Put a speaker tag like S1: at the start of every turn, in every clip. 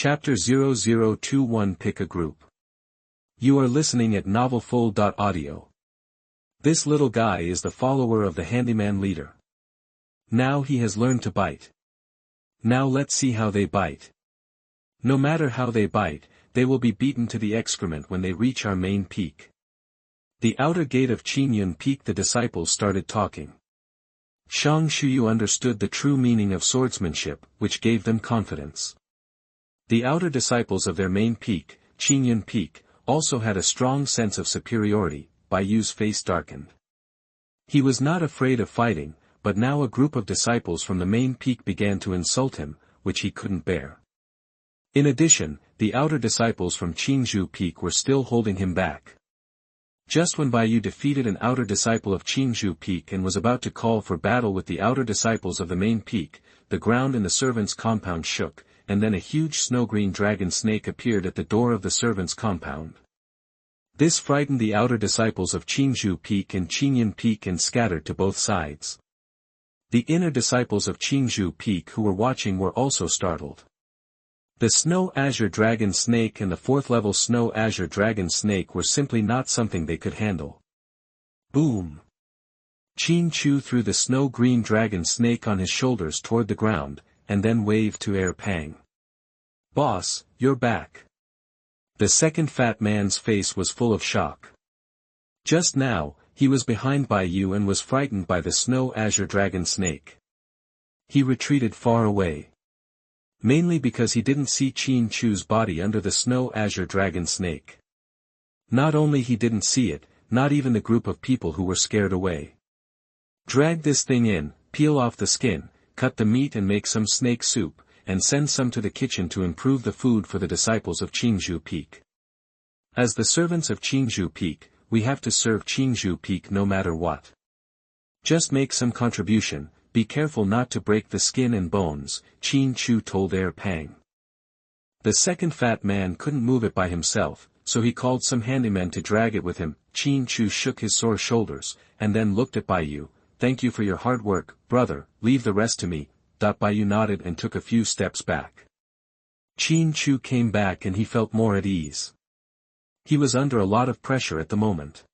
S1: Chapter 0021 Pick a Group. You are listening at novelful.audio. This little guy is the follower of the handyman leader. Now he has learned to bite. Now let's see how they bite. No matter how they bite, they will be beaten to the excrement when they reach our main peak. The outer gate of Xianxia Peak. The disciples started talking. Xianxia understood the true meaning of swordsmanship, which gave them confidence. The outer disciples of their main peak, Xianxia Peak, also had a strong sense of superiority. Bayu's face darkened. He was not afraid of fighting, but now a group of disciples from the main peak began to insult him, which he couldn't bear. In addition, the outer disciples from Xianxia Peak were still holding him back. Just when Bayu defeated an outer disciple of Xianxia Peak and was about to call for battle with the outer disciples of the main peak, the ground in the servants' compound shook, and then a huge snow-green dragon snake appeared at the door of the servants' compound. This frightened the outer disciples of Xianxia Peak and scattered to both sides. The inner disciples of Xianxia Peak who were watching were also startled. The Snow Azure Dragon Snake and the 4th level Snow Azure Dragon Snake were simply not something they could handle. Boom! Xianxia threw the snow-green dragon snake on his shoulders toward the ground, and then waved to Pang. "Boss, you're back." The second fat man's face was full of shock. Just now, he was behind Bayu and was frightened by the Snow Azure Dragon Snake. He retreated far away. Mainly because he didn't see Xianxia's body under the Snow Azure Dragon Snake. Not only he didn't see it, not even the group of people who were scared away. "Drag this thing in, peel off the skin, cut the meat and make some snake soup, and send some to the kitchen to improve the food for the disciples of Xianxia Peak. As the servants of Xianxia Peak, we have to serve Xianxia Peak no matter what. Just make some contribution, be careful not to break the skin and bones," Xianxia told Pang. The second fat man couldn't move it by himself, so he called some handymen to drag it with him. Xianxia shook his sore shoulders, and then looked at Bayu. "Thank you for your hard work, brother, leave the rest to me." Bayu nodded and took a few steps back. Xianxia came back and he felt more at ease. He was under a lot of pressure at the moment.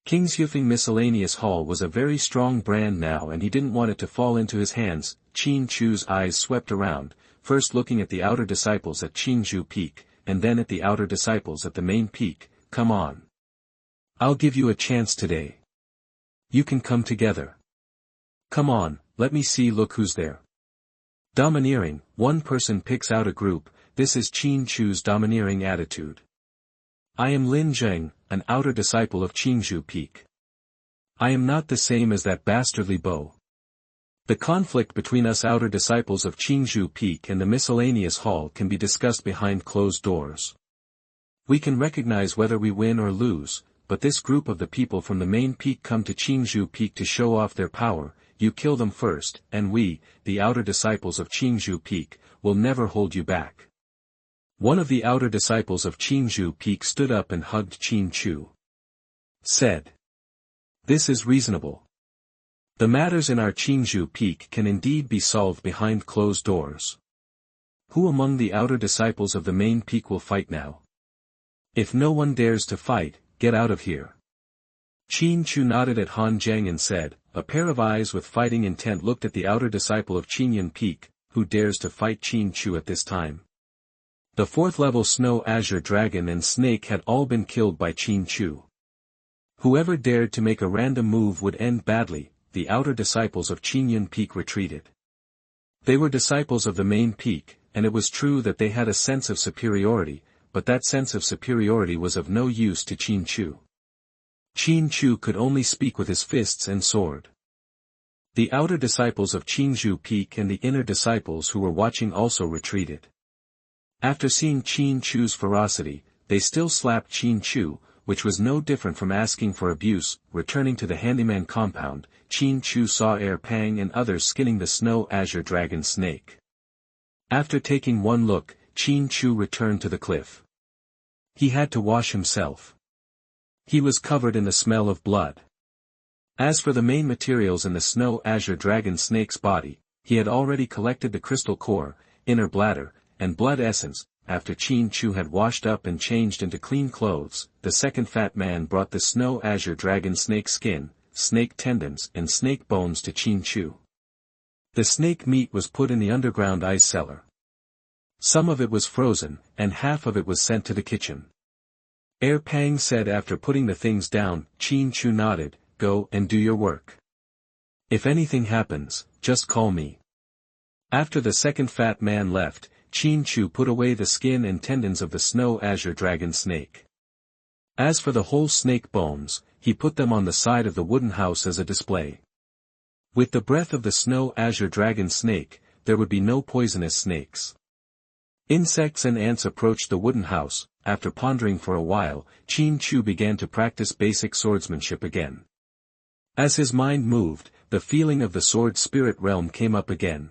S1: King's Yufeng Miscellaneous Hall was a very strong brand now and he didn't want it to fall into his hands. Xianxia's eyes swept around, first looking at the outer disciples at Xianxia Peak, and then at the outer disciples at the main peak. "Come on. I'll give you a chance today. You can come together. Come on, let me see. Look who's there." Domineering, one person picks out a group. This is Xianxia's domineering attitude. "I am Lin Zheng, an outer disciple of Xianxia Peak. I am not the same as that bastardly Bo. The conflict between us outer disciples of Xianxia Peak and the Miscellaneous Hall can be discussed behind closed doors. We can recognize whether we win or lose, but this group of the people from the main peak come to Xianxia Peak to show off their power. You kill them first, and we, the outer disciples of Xianxia Peak, will never hold you back." One of the outer disciples of Xianxia Peak stood up and hugged Xianxia. Said, "This is reasonable. The matters in our Xianxia Peak can indeed be solved behind closed doors. Who among the outer disciples of the main peak will fight now? If no one dares to fight, get out of here." Xianxia nodded at Han Zheng and said, "A pair of eyes with fighting intent looked at the outer disciple of Xianxia Peak. Who dares to fight Xianxia at this time?" The 4th level Snow Azure Dragon and Snake had all been killed by Xianxia. Whoever dared to make a random move would end badly. The outer disciples of Xianxia Peak retreated. They were disciples of the main peak, and it was true that they had a sense of superiority, but that sense of superiority was of no use to Xianxia. Xianxia could only speak with his fists and sword. The outer disciples of Xianxia Peak and the inner disciples who were watching also retreated. After seeing Xianxia's ferocity, they still slapped Xianxia, which was no different from asking for abuse. Returning to the handyman compound, Xianxia saw Pang and others skinning the Snow Azure Dragon Snake. After taking one look, Xianxia returned to the cliff. He had to wash himself. He was covered in the smell of blood. As for the main materials in the Snow Azure Dragon Snake's body, he had already collected the crystal core, inner bladder, and blood essence. After Qin Chu had washed up and changed into clean clothes, the second fat man brought the snow azure dragon snake skin, snake tendons and snake bones to Qin Chu. The snake meat was put in the underground ice cellar. Some of it was frozen, and half of it was sent to the kitchen. Pang said after putting the things down. Qin Chu nodded, "Go and do your work. If anything happens, just call me." After the second fat man left, Qin Chu put away the skin and tendons of the snow azure dragon snake. As for the whole snake bones, he put them on the side of the wooden house as a display. With the breath of the snow azure dragon snake, there would be no poisonous snakes. Insects and ants approached the wooden house. After pondering for a while, Qin Chu began to practice basic swordsmanship again. As his mind moved, the feeling of the sword spirit realm came up again.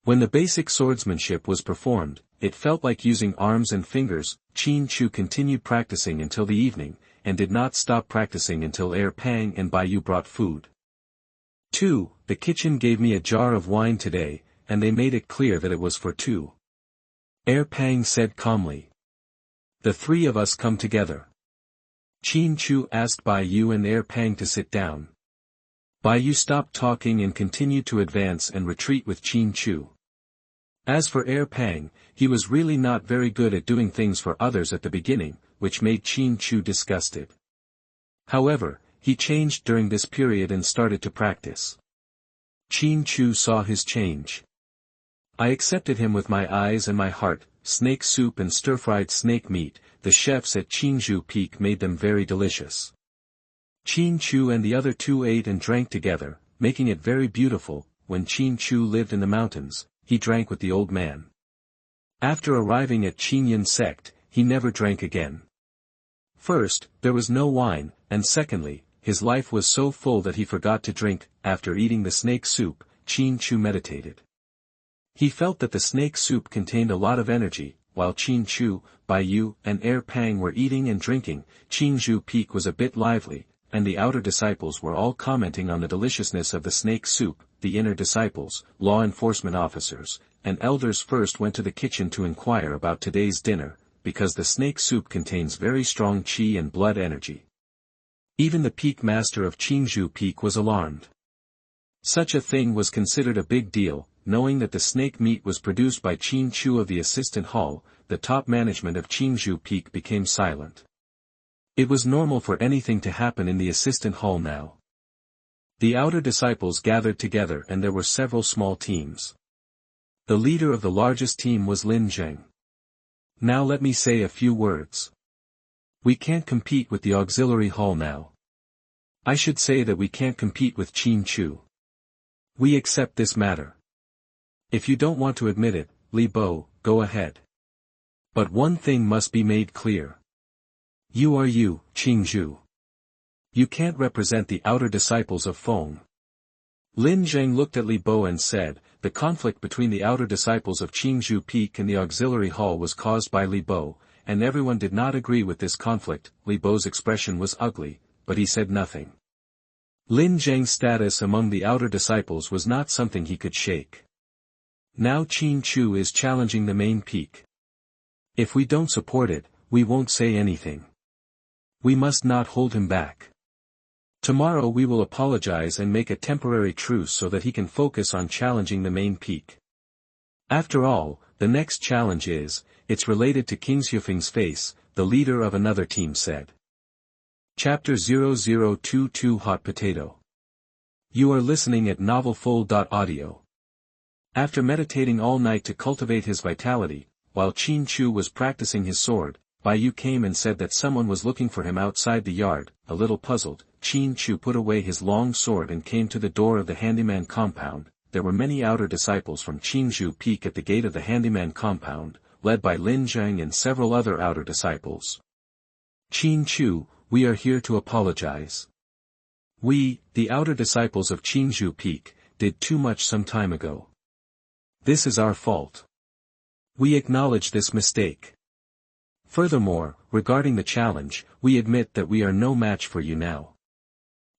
S1: When the basic swordsmanship was performed, it felt like using arms and fingers. Qin Chu continued practicing until the evening, and did not stop practicing until Pang and Baiyu brought food. 2. The kitchen gave me a jar of wine today, and they made it clear that it was for two. Pang said calmly. The three of us come together. Qin Chu asked Baiyu and Pang to sit down. Baiyu stopped talking and continued to advance and retreat with Qin Chu. As for Pang, he was really not very good at doing things for others at the beginning, which made Qin Chu disgusted. However, he changed during this period and started to practice. Qin Chu saw his change. I accepted him with my eyes and my heart. Snake soup and stir-fried snake meat, the chefs at Qingzhou Peak made them very delicious. Qin Chu and the other two ate and drank together, making it very beautiful. When Qin Chu lived in the mountains, he drank with the old man. After arriving at Qinyan sect, he never drank again. First, there was no wine, and secondly, his life was so full that he forgot to drink. After eating the snake soup, Qin Chu meditated. He felt that the snake soup contained a lot of energy. While Qin Chu, Baiyu, and Pang were eating and drinking, Qingzhou Peak was a bit lively, and the outer disciples were all commenting on the deliciousness of the snake soup. The inner disciples, law enforcement officers, and elders first went to the kitchen to inquire about today's dinner, because the snake soup contains very strong qi and blood energy. Even the peak master of Qingzhou Peak was alarmed. Such a thing was considered a big deal. Knowing that the snake meat was produced by Qin Chu of the assistant hall, the top management of Qingzhou Peak became silent. It was normal for anything to happen in the assistant hall now. The outer disciples gathered together and there were several small teams. The leader of the largest team was Lin Zheng. Now let me say a few words. We can't compete with the auxiliary hall now. I should say that we can't compete with Qin Chu. We accept this matter. If you don't want to admit it, Li Bo, go ahead. But one thing must be made clear. You are you, Qingzhou. You can't represent the outer disciples of Feng. Lin Zheng looked at Li Bo and said, the conflict between the outer disciples of Qingzhou Peak and the auxiliary hall was caused by Li Bo, and everyone did not agree with this conflict. Li Bo's expression was ugly, but he said nothing. Lin Zheng's status among the outer disciples was not something he could shake. Now Qin Chu is challenging the main peak. If we don't support it, we won't say anything. We must not hold him back. Tomorrow we will apologize and make a temporary truce so that he can focus on challenging the main peak. After all, the next challenge it's related to King Xiufeng's face, the leader of another team said. Chapter 0022 Hot Potato. You are listening at NovelFull.audio. After meditating all night to cultivate his vitality, while Qin Chu was practicing his sword, Baiyu came and said that someone was looking for him outside the yard. A little puzzled, Qin Chu put away his long sword and came to the door of the handyman compound. There were many outer disciples from Qingzhou Peak at the gate of the handyman compound, led by Lin Zheng and several other outer disciples. Qin Chu, we are here to apologize. We, the outer disciples of Qingzhou Peak, did too much some time ago. This is our fault. We acknowledge this mistake. Furthermore, regarding the challenge, we admit that we are no match for you now.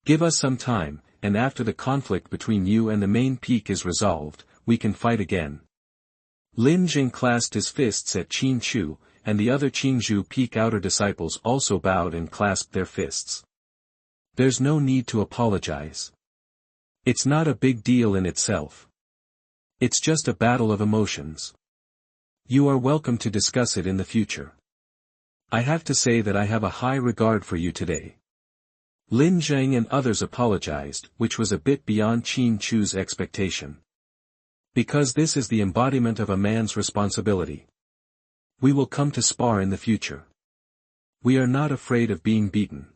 S1: Give us some time, and after the conflict between you and the main peak is resolved, we can fight again. Lin Jing clasped his fists at Qin Chu, and the other Qingzhou Peak outer disciples also bowed and clasped their fists. There's no need to apologize. It's not a big deal in itself. It's just a battle of emotions. You are welcome to discuss it in the future. I have to say that I have a high regard for you today. Lin Zhang and others apologized, which was a bit beyond Qin Chu's expectation. Because this is the embodiment of a man's responsibility. We will come to spar in the future. We are not afraid of being beaten.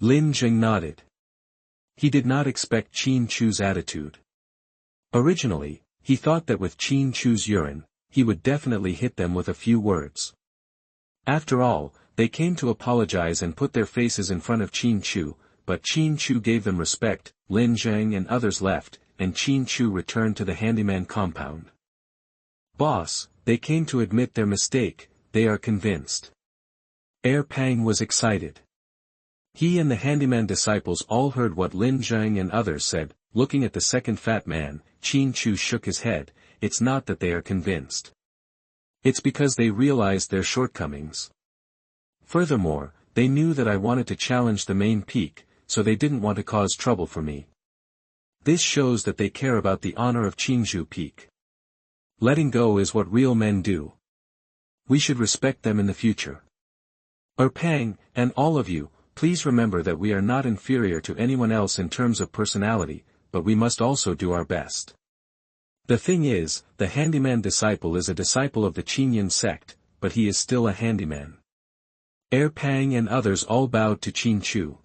S1: Lin Jing nodded. He did not expect Qin Chu's attitude. Originally, he thought that with Qin Chu's urine, he would definitely hit them with a few words. After all, they came to apologize and put their faces in front of Qin Chu, but Qin Chu gave them respect. Lin Zhang and others left, and Qin Chu returned to the handyman compound. Boss, they came to admit their mistake, they are convinced. Pang was excited. He and the handyman disciples all heard what Lin Zhang and others said. Looking at the second fat man, Qin Chu shook his head. It's not that they are convinced. It's because they realized their shortcomings. Furthermore, they knew that I wanted to challenge the main peak, so they didn't want to cause trouble for me. This shows that they care about the honor of Qingzhou Peak. Letting go is what real men do. We should respect them in the future. Pang, and all of you, please remember that we are not inferior to anyone else in terms of personality, but we must also do our best. The thing is, the handyman disciple is a disciple of the Qinyan sect, but he is still a handyman. Pang and others all bowed to Qin Chu.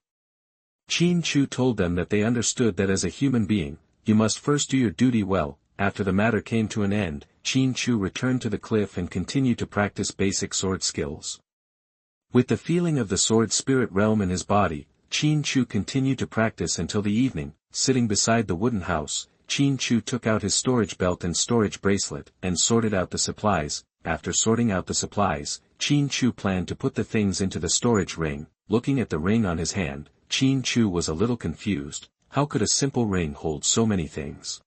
S1: Qin Chu told them that they understood that as a human being, you must first do your duty well. After the matter came to an end, Qin Chu returned to the cliff and continued to practice basic sword skills. With the feeling of the sword spirit realm in his body, Qin Chu continued to practice until the evening. Sitting beside the wooden house, Qin Chu took out his storage belt and storage bracelet, and sorted out the supplies. After sorting out the supplies, Qin Chu planned to put the things into the storage ring. Looking at the ring on his hand, Qin Chu was a little confused. How could a simple ring hold so many things?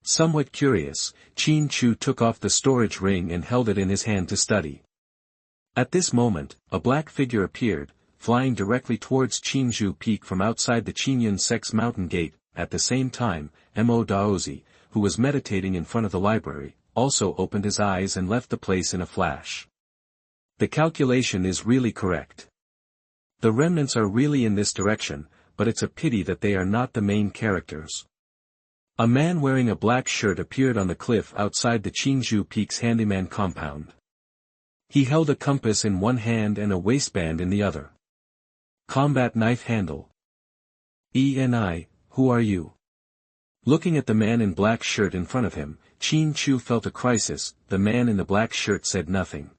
S1: Somewhat curious, Qin Chu took off the storage ring and held it in his hand to study. At this moment, a black figure appeared, flying directly towards Qingzhou Peak from outside the Qinyan sect's mountain gate. At the same time, Mo Daozi, who was meditating in front of the library, also opened his eyes and left the place in a flash. The calculation is really correct. The remnants are really in this direction, but it's a pity that they are not the main characters. A man wearing a black shirt appeared on the cliff outside the Qingzhou Peak's handyman compound. He held a compass in one hand and a waistband in the other. Combat knife handle. Eni, who are you? Looking at the man in black shirt in front of him, Qin Chu felt a crisis. The man in the black shirt said nothing.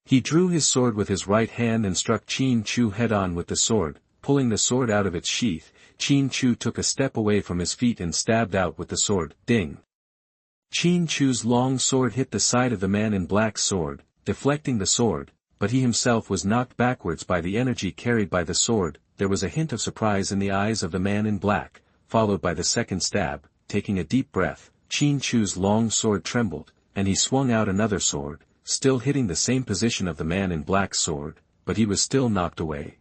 S1: He drew his sword with his right hand and struck Qin Chu head-on with the sword. Pulling the sword out of its sheath, Qin Chu took a step away from his feet and stabbed out with the sword. Ding! Qin Chu's long sword hit the side of the man in black's sword, deflecting the sword, but he himself was knocked backwards by the energy carried by the sword. There was a hint of surprise in the eyes of the man in black, followed by the second stab. Taking a deep breath, Qin Chu's long sword trembled, and he swung out another sword, still hitting the same position of the man in black's sword, but he was still knocked away.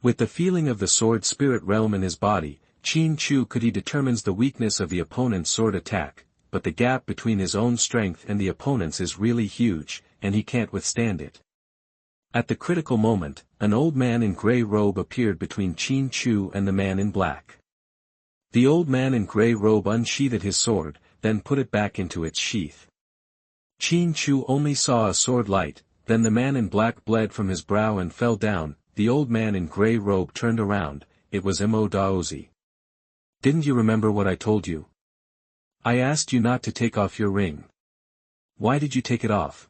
S1: With the feeling of the sword spirit realm in his body, Qin Chu could he determines the weakness of the opponent's sword attack, but the gap between his own strength and the opponent's is really huge, and he can't withstand it. At the critical moment, an old man in grey robe appeared between Qin Chu and the man in black. The old man in grey robe unsheathed his sword, then put it back into its sheath. Qin Chu only saw a sword light, then the man in black bled from his brow and fell down. The old man in grey robe turned around. It was Mo Daozi. Didn't you remember what I told you? I asked you not to take off your ring. Why did you take it off?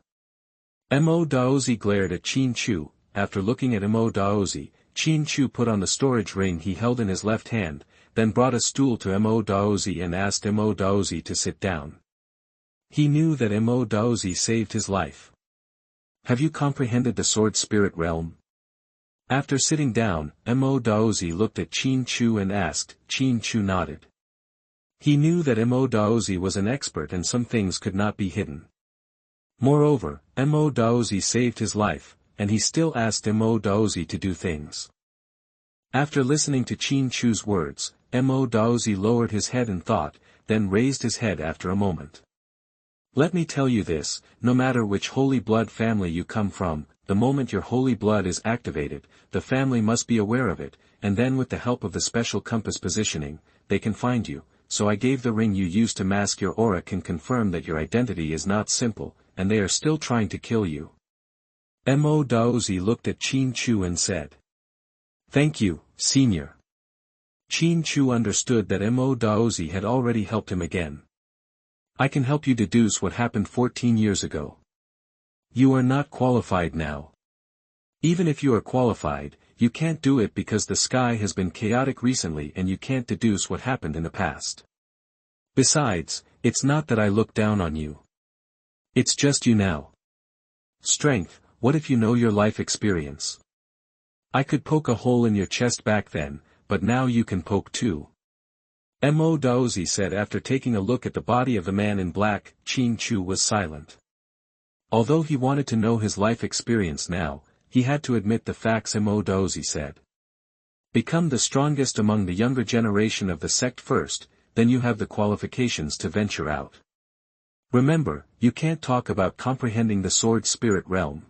S1: Mo Daozi glared at Qin Chu. After looking at Mo Daozi, Qin Chu put on the storage ring he held in his left hand, then brought a stool to Mo Daozi and asked Mo Daozi to sit down. He knew that Mo Daozi saved his life. Have you comprehended the sword spirit realm? After sitting down, Mo Daozi looked at Qin Chu and asked. Qin Chu nodded. He knew that Mo was an expert and some things could not be hidden. Moreover, Mo saved his life, and he still asked Mo to do things. After listening to Qin Chu's words, Mo lowered his head in thought, then raised his head after a moment. Let me tell you this, no matter which holy blood family you come from, the moment your holy blood is activated, the family must be aware of it, and then with the help of the special compass positioning, they can find you. So I gave the ring you use to mask your aura can confirm that your identity is not simple, and they are still trying to kill you. Mo looked at Qin Chu and said. Thank you, Senior. Qin Chu understood that Mo had already helped him again. I can help you deduce what happened 14 years ago. You are not qualified now. Even if you are qualified, you can't do it because the sky has been chaotic recently and you can't deduce what happened in the past. Besides, it's not that I look down on you. It's just you now. Strength, what if you know your life experience? I could poke a hole in your chest back then, but now you can poke too. Mo said after taking a look at the body of the man in black. Qin Chu was silent. Although he wanted to know his life experience now, he had to admit the facts Mo said. Become the strongest among the younger generation of the sect first, then you have the qualifications to venture out. Remember, you can't talk about comprehending the sword spirit realm.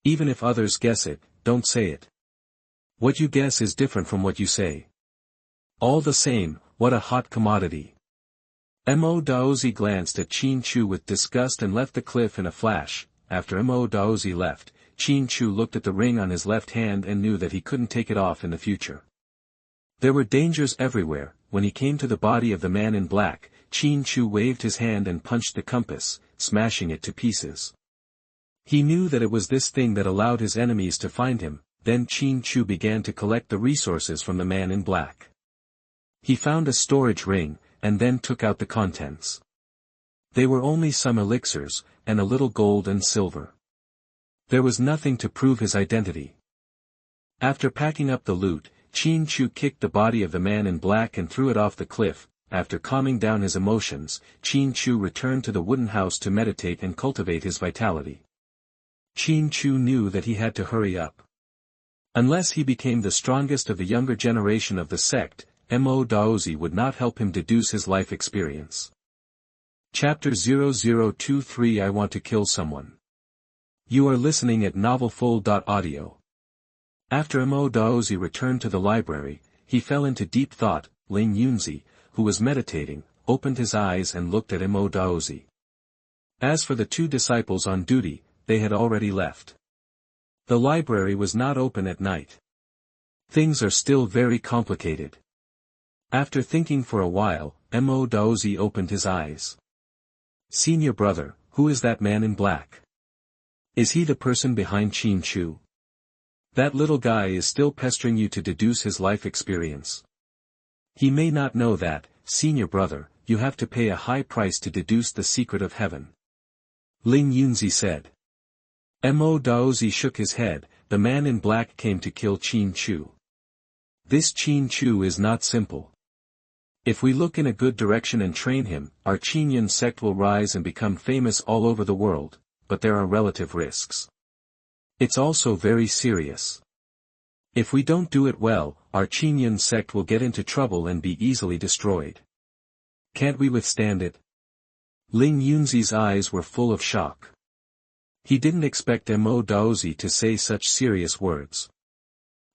S1: Even if others guess it, don't say it. What you guess is different from what you say. All the same, what a hot commodity. Mo glanced at Qin Chu with disgust and left the cliff in a flash. After Mo left, Qin Chu looked at the ring on his left hand and knew that he couldn't take it off in the future. There were dangers everywhere. When he came to the body of the man in black, Qin Chu waved his hand and punched the compass, smashing it to pieces. He knew that it was this thing that allowed his enemies to find him. Then Qin Chu began to collect the resources from the man in black. He found a storage ring, and then took out the contents. They were only some elixirs, and a little gold and silver. There was nothing to prove his identity. After packing up the loot, Qin Chu kicked the body of the man in black and threw it off the cliff. After calming down his emotions, Qin Chu returned to the wooden house to meditate and cultivate his vitality. Qin Chu knew that he had to hurry up. Unless he became the strongest of the younger generation of the sect, Mo would not help him deduce his life experience. Chapter 0023 I Want to Kill Someone. You are listening at novelfull.audio. After Mo returned to the library, he fell into deep thought. Ling Yunzi, who was meditating, opened his eyes and looked at Mo. As for the two disciples on duty, they had already left. The library was not open at night. Things are still very complicated. After thinking for a while, Mo opened his eyes. Senior brother, who is that man in black? Is he the person behind Qin Chu? That little guy is still pestering you to deduce his life experience. He may not know that, senior brother, you have to pay a high price to deduce the secret of heaven. Ling Yunzi said. Mo shook his head. The man in black came to kill Qin Chu. This Qin Chu is not simple. If we look in a good direction and train him, our Qinyan sect will rise and become famous all over the world, but there are relative risks. It's also very serious. If we don't do it well, our Qinyan sect will get into trouble and be easily destroyed. Can't we withstand it? Ling Yunzi's eyes were full of shock. He didn't expect Mo to say such serious words.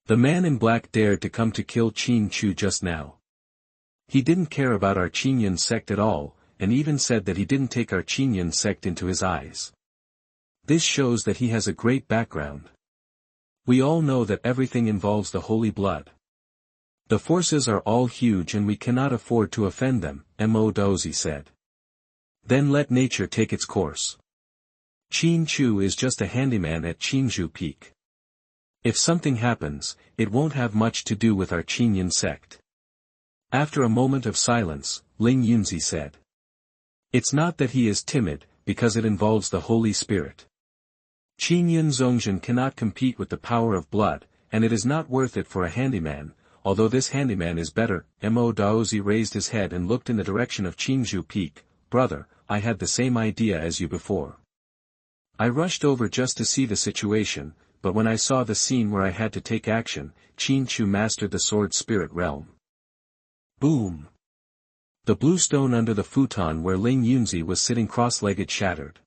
S1: The man in black dared to come to kill Qin Chu just now. He didn't care about our Qinyan sect at all, and even said that he didn't take our Qinyan sect into his eyes. This shows that he has a great background. We all know that everything involves the holy blood. The forces are all huge and we cannot afford to offend them, Mo said. Then let nature take its course. Qin Chu is just a handyman at Qinzhou Peak. If something happens, it won't have much to do with our Qinyan sect. After a moment of silence, Ling Yunzi said. It's not that he is timid, because it involves the Holy Spirit. Qinyan Zhongzhen cannot compete with the power of blood, and it is not worth it for a handyman, although this handyman is better. Mo Daozi raised his head and looked in the direction of Qingzhou Peak. Brother, I had the same idea as you before. I rushed over just to see the situation, but when I saw the scene where I had to take action, Qingzhou mastered the sword spirit realm. Boom! The blue stone under the futon where Ling Yunzi was sitting cross-legged shattered.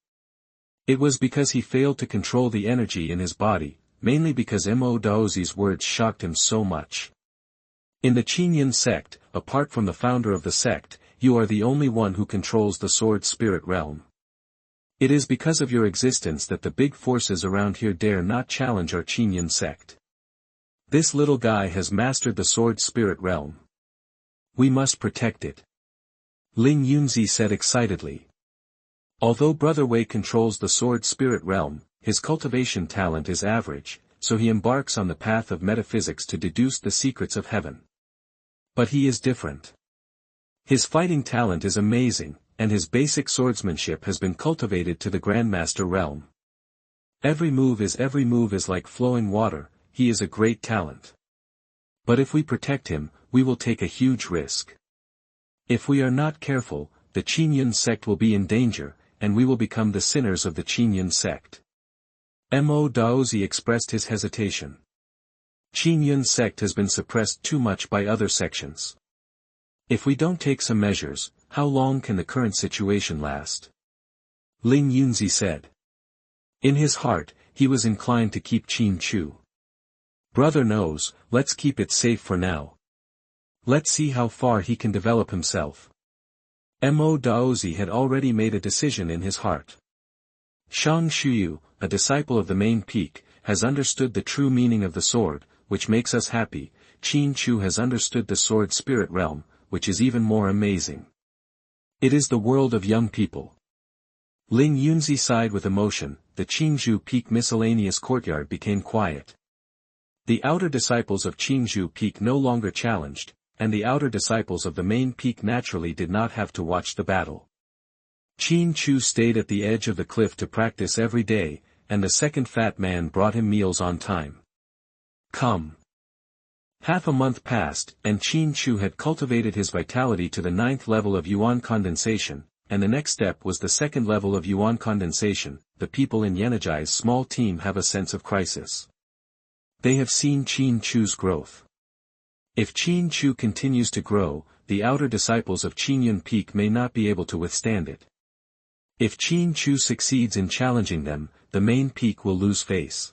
S1: It was because he failed to control the energy in his body, mainly because Mo Daozi's words shocked him so much. In the Qinyan sect, apart from the founder of the sect, you are the only one who controls the sword spirit realm. It is because of your existence that the big forces around here dare not challenge our Qinyan sect. This little guy has mastered the sword spirit realm. We must protect it. Ling Yunzi said excitedly. Although Brother Wei controls the sword spirit realm, his cultivation talent is average, so he embarks on the path of metaphysics to deduce the secrets of heaven. But he is different. His fighting talent is amazing, and his basic swordsmanship has been cultivated to the Grandmaster realm. Every move is like flowing water. He is a great talent. But if we protect him, we will take a huge risk. If we are not careful, the Qinyan sect will be in danger, and we will become the sinners of the Qinyan sect. Mo Daozi expressed his hesitation. Qinyan sect has been suppressed too much by other sections. If we don't take some measures, how long can the current situation last? Ling Yunzi said. In his heart, he was inclined to keep Qin Chu. Brother knows, let's keep it safe for now. Let's see how far he can develop himself. Mo Daozi had already made a decision in his heart. Shang Shuyu, a disciple of the main peak, has understood the true meaning of the sword, which makes us happy. Qin Chu has understood the sword spirit realm, which is even more amazing. It is the world of young people. Ling Yunzi sighed with emotion. The Qingzhou Peak miscellaneous courtyard became quiet. The outer disciples of Qingzhou Peak no longer challenged, and the outer disciples of the main peak naturally did not have to watch the battle. Qin Chu stayed at the edge of the cliff to practice every day, and the second fat man brought him meals on time. Come. Half a month passed, and Qin Chu had cultivated his vitality to the 9th level of yuan condensation, and the next step was the 2nd level of yuan condensation. The people in Yanajai's small team have a sense of crisis. They have seen Qin Chu's growth. If Qin Chu continues to grow, the outer disciples of Qinyan Peak may not be able to withstand it. If Qin Chu succeeds in challenging them, the main peak will lose face.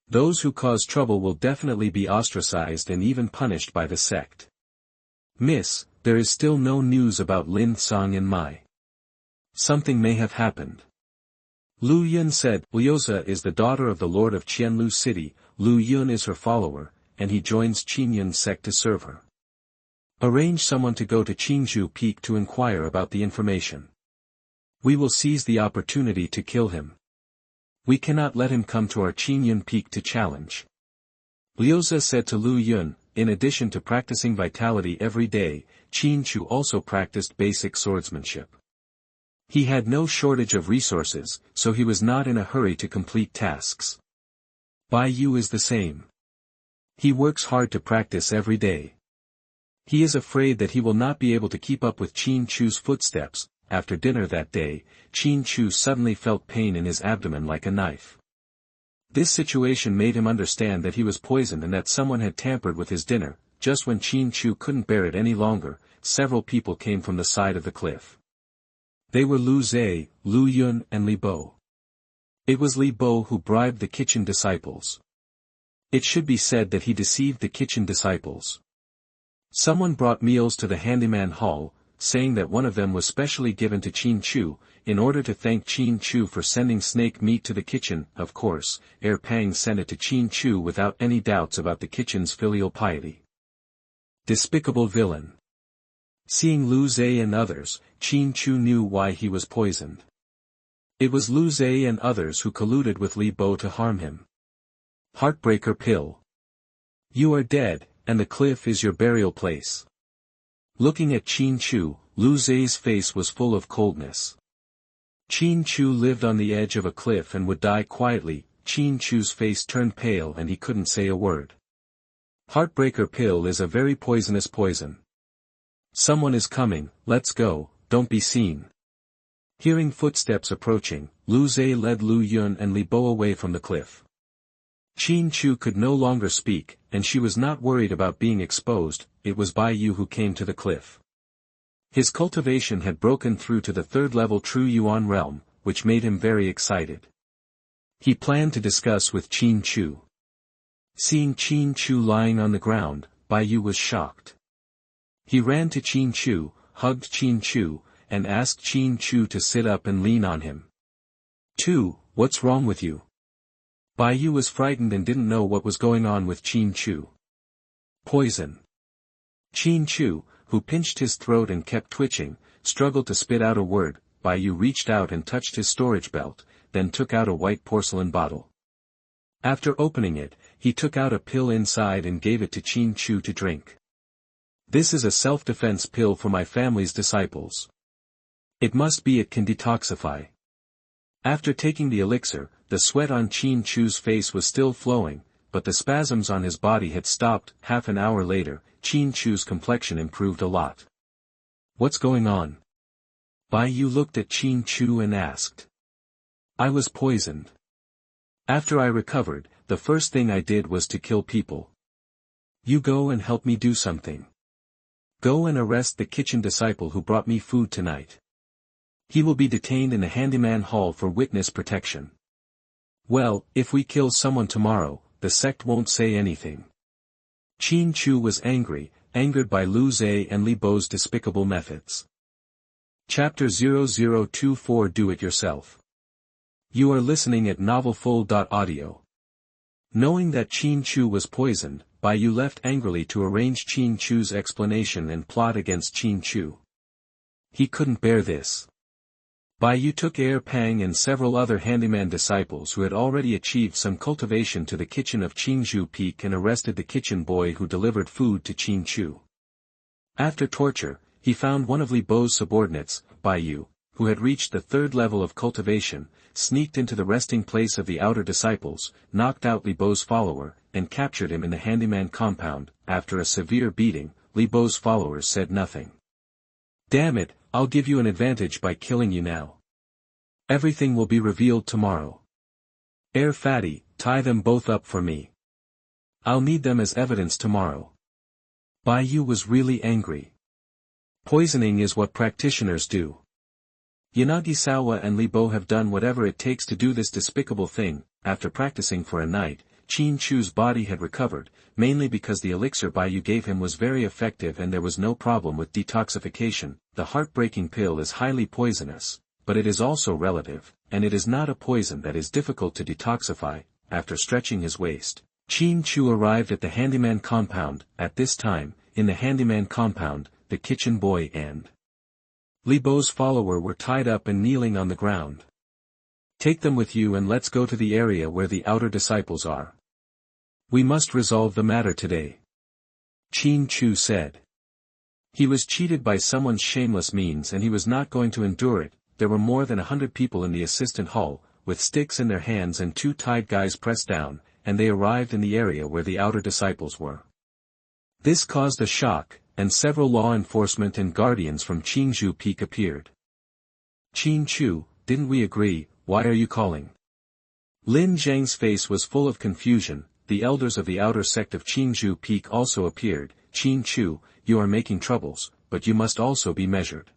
S1: Those who cause trouble will definitely be ostracized and even punished by the sect. Miss, there is still no news about Lin Song and Mai. Something may have happened. Lu Yun said. Liuza is the daughter of the lord of Qianlu City. Lu Yun is her follower, and he joins Qinyan sect to serve her. Arrange someone to go to Qingzhou Peak to inquire about the information. We will seize the opportunity to kill him. We cannot let him come to our Qinyan Peak to challenge. Liuza said to Lu Yun. In addition to practicing vitality every day, Qin Chu also practiced basic swordsmanship. He had no shortage of resources, so he was not in a hurry to complete tasks. Bai Yu is the same. He works hard to practice every day. He is afraid that he will not be able to keep up with Qin Chu's footsteps. After dinner that day, Qin Chu suddenly felt pain in his abdomen like a knife. This situation made him understand that he was poisoned and that someone had tampered with his dinner. Just when Qin Chu couldn't bear it any longer, several people came from the side of the cliff. They were Lu Zhe, Lu Yun and Li Bo. It was Li Bo who bribed the kitchen disciples. It should be said that he deceived the kitchen disciples. Someone brought meals to the handyman hall, saying that one of them was specially given to Qin Chu, in order to thank Qin Chu for sending snake meat to the kitchen. Of course, Pang sent it to Qin Chu without any doubts about the kitchen's filial piety. Despicable villain. Seeing Lu Zhe and others, Qin Chu knew why he was poisoned. It was Lu Zhe and others who colluded with Li Bo to harm him. Heartbreaker pill. You are dead, and the cliff is your burial place. Looking at Qin Chu, Lu Zhe's face was full of coldness. Qin Chu lived on the edge of a cliff and would die quietly. Qin Chu's face turned pale and he couldn't say a word. Heartbreaker pill is a very poisonous poison. Someone is coming, let's go, don't be seen. Hearing footsteps approaching, Lu Zhe led Lu Yun and Li Bo away from the cliff. Qin Chu could no longer speak, and she was not worried about being exposed. It was Bai Yu who came to the cliff. His cultivation had broken through to the third-level True Yuan realm, which made him very excited. He planned to discuss with Qin Chu. Seeing Qin Chu lying on the ground, Bai Yu was shocked. He ran to Qin Chu, hugged Qin Chu, and asked Qin Chu to sit up and lean on him. What's wrong with you? Bai Yu was frightened and didn't know what was going on with Qin Chu. Poison. Qin Chu, who pinched his throat and kept twitching, struggled to spit out a word. Bai Yu reached out and touched his storage belt, then took out a white porcelain bottle. After opening it, he took out a pill inside and gave it to Qin Chu to drink. This is a self-defense pill for my family's disciples. It must be it can detoxify. After taking the elixir, the sweat on Qin Chu's face was still flowing, but the spasms on his body had stopped. Half an hour later, Qin Chu's complexion improved a lot. What's going on? Bai Yu looked at Qin Chu and asked. I was poisoned. After I recovered, the first thing I did was to kill people. You go and help me do something. Go and arrest the kitchen disciple who brought me food tonight. He will be detained in the handyman hall for witness protection. Well, if we kill someone tomorrow, the sect won't say anything. Qin Chu was angered by Lu Zhe and Li Bo's despicable methods. Chapter 0024 Do It Yourself. You are listening at NovelFull.audio. Knowing that Qin Chu was poisoned, Bai Yu left angrily to arrange Qin Chu's explanation and plot against Qin Chu. He couldn't bear this. Bai Yu took Air Pang and several other handyman disciples who had already achieved some cultivation to the kitchen of Qingzhou Peak and arrested the kitchen boy who delivered food to Qin Chu. After torture, he found one of Li Bo's subordinates, Bai Yu, who had reached the third level of cultivation, sneaked into the resting place of the outer disciples, knocked out Li Bo's follower, and captured him in the handyman compound. After a severe beating, Li Bo's followers said nothing. Damn it, I'll give you an advantage by killing you now. Everything will be revealed tomorrow. Air Fatty, tie them both up for me. I'll need them as evidence tomorrow. Bai Yu was really angry. Poisoning is what practitioners do. Yanagisawa and Li Bo have done whatever it takes to do this despicable thing. After practicing for a night, Qin Chu's body had recovered, mainly because the elixir Bai Yu gave him was very effective and there was no problem with detoxification. The heartbreaking pill is highly poisonous, but it is also relative, and it is not a poison that is difficult to detoxify. After stretching his waist, Qin Chu arrived at the handyman compound. At this time, in the handyman compound, the kitchen boy and Li Bo's follower were tied up and kneeling on the ground. Take them with you and let's go to the area where the outer disciples are. We must resolve the matter today. Qin Chu said. He was cheated by someone's shameless means and he was not going to endure it. There were more than 100 people in the assistant hall, with sticks in their hands and two tied guys pressed down, and they arrived in the area where the outer disciples were. This caused a shock, and several law enforcement and guardians from Qingzhou Peak appeared. Qin Chu, didn't we agree? Why are you calling? Lin Zhang's face was full of confusion. The elders of the outer sect of Qingzhou Peak also appeared. Qin Chu, you are making troubles, but you must also be measured.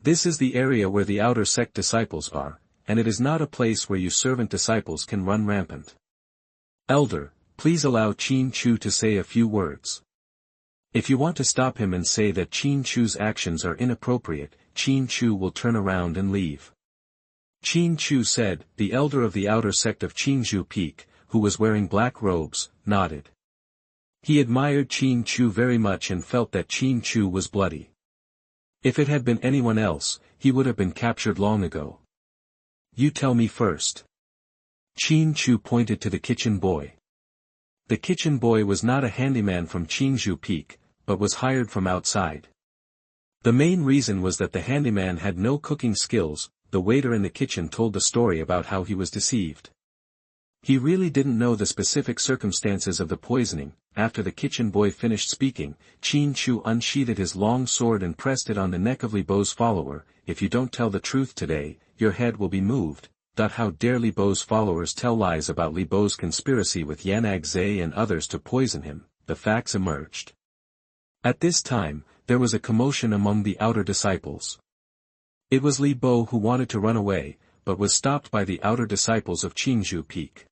S1: This is the area where the outer sect disciples are, and it is not a place where you servant disciples can run rampant. Elder, please allow Qin Chu to say a few words. If you want to stop him and say that Qin Chu's actions are inappropriate, Qin Chu will turn around and leave. Qin Chu said. The elder of the outer sect of Qingzhou Peak, who was wearing black robes, nodded. He admired Qin Chu very much and felt that Qin Chu was bloody. If it had been anyone else, he would have been captured long ago. You tell me first. Qin Chu pointed to the kitchen boy. The kitchen boy was not a handyman from Qingzhou Peak, but was hired from outside. The main reason was that the handyman had no cooking skills. The waiter in the kitchen told the story about how he was deceived. He really didn't know the specific circumstances of the poisoning. after the kitchen boy finished speaking, Qin Chu unsheathed his long sword and pressed it on the neck of Li Bo's follower. If you don't tell the truth today, your head will be moved. How dare Li Bo's followers tell lies about Li Bo's conspiracy with Xianxia and others to poison him? The facts emerged. At this time, there was a commotion among the outer disciples. It was Li Bo who wanted to run away, but was stopped by the outer disciples of Qingzhou Peak.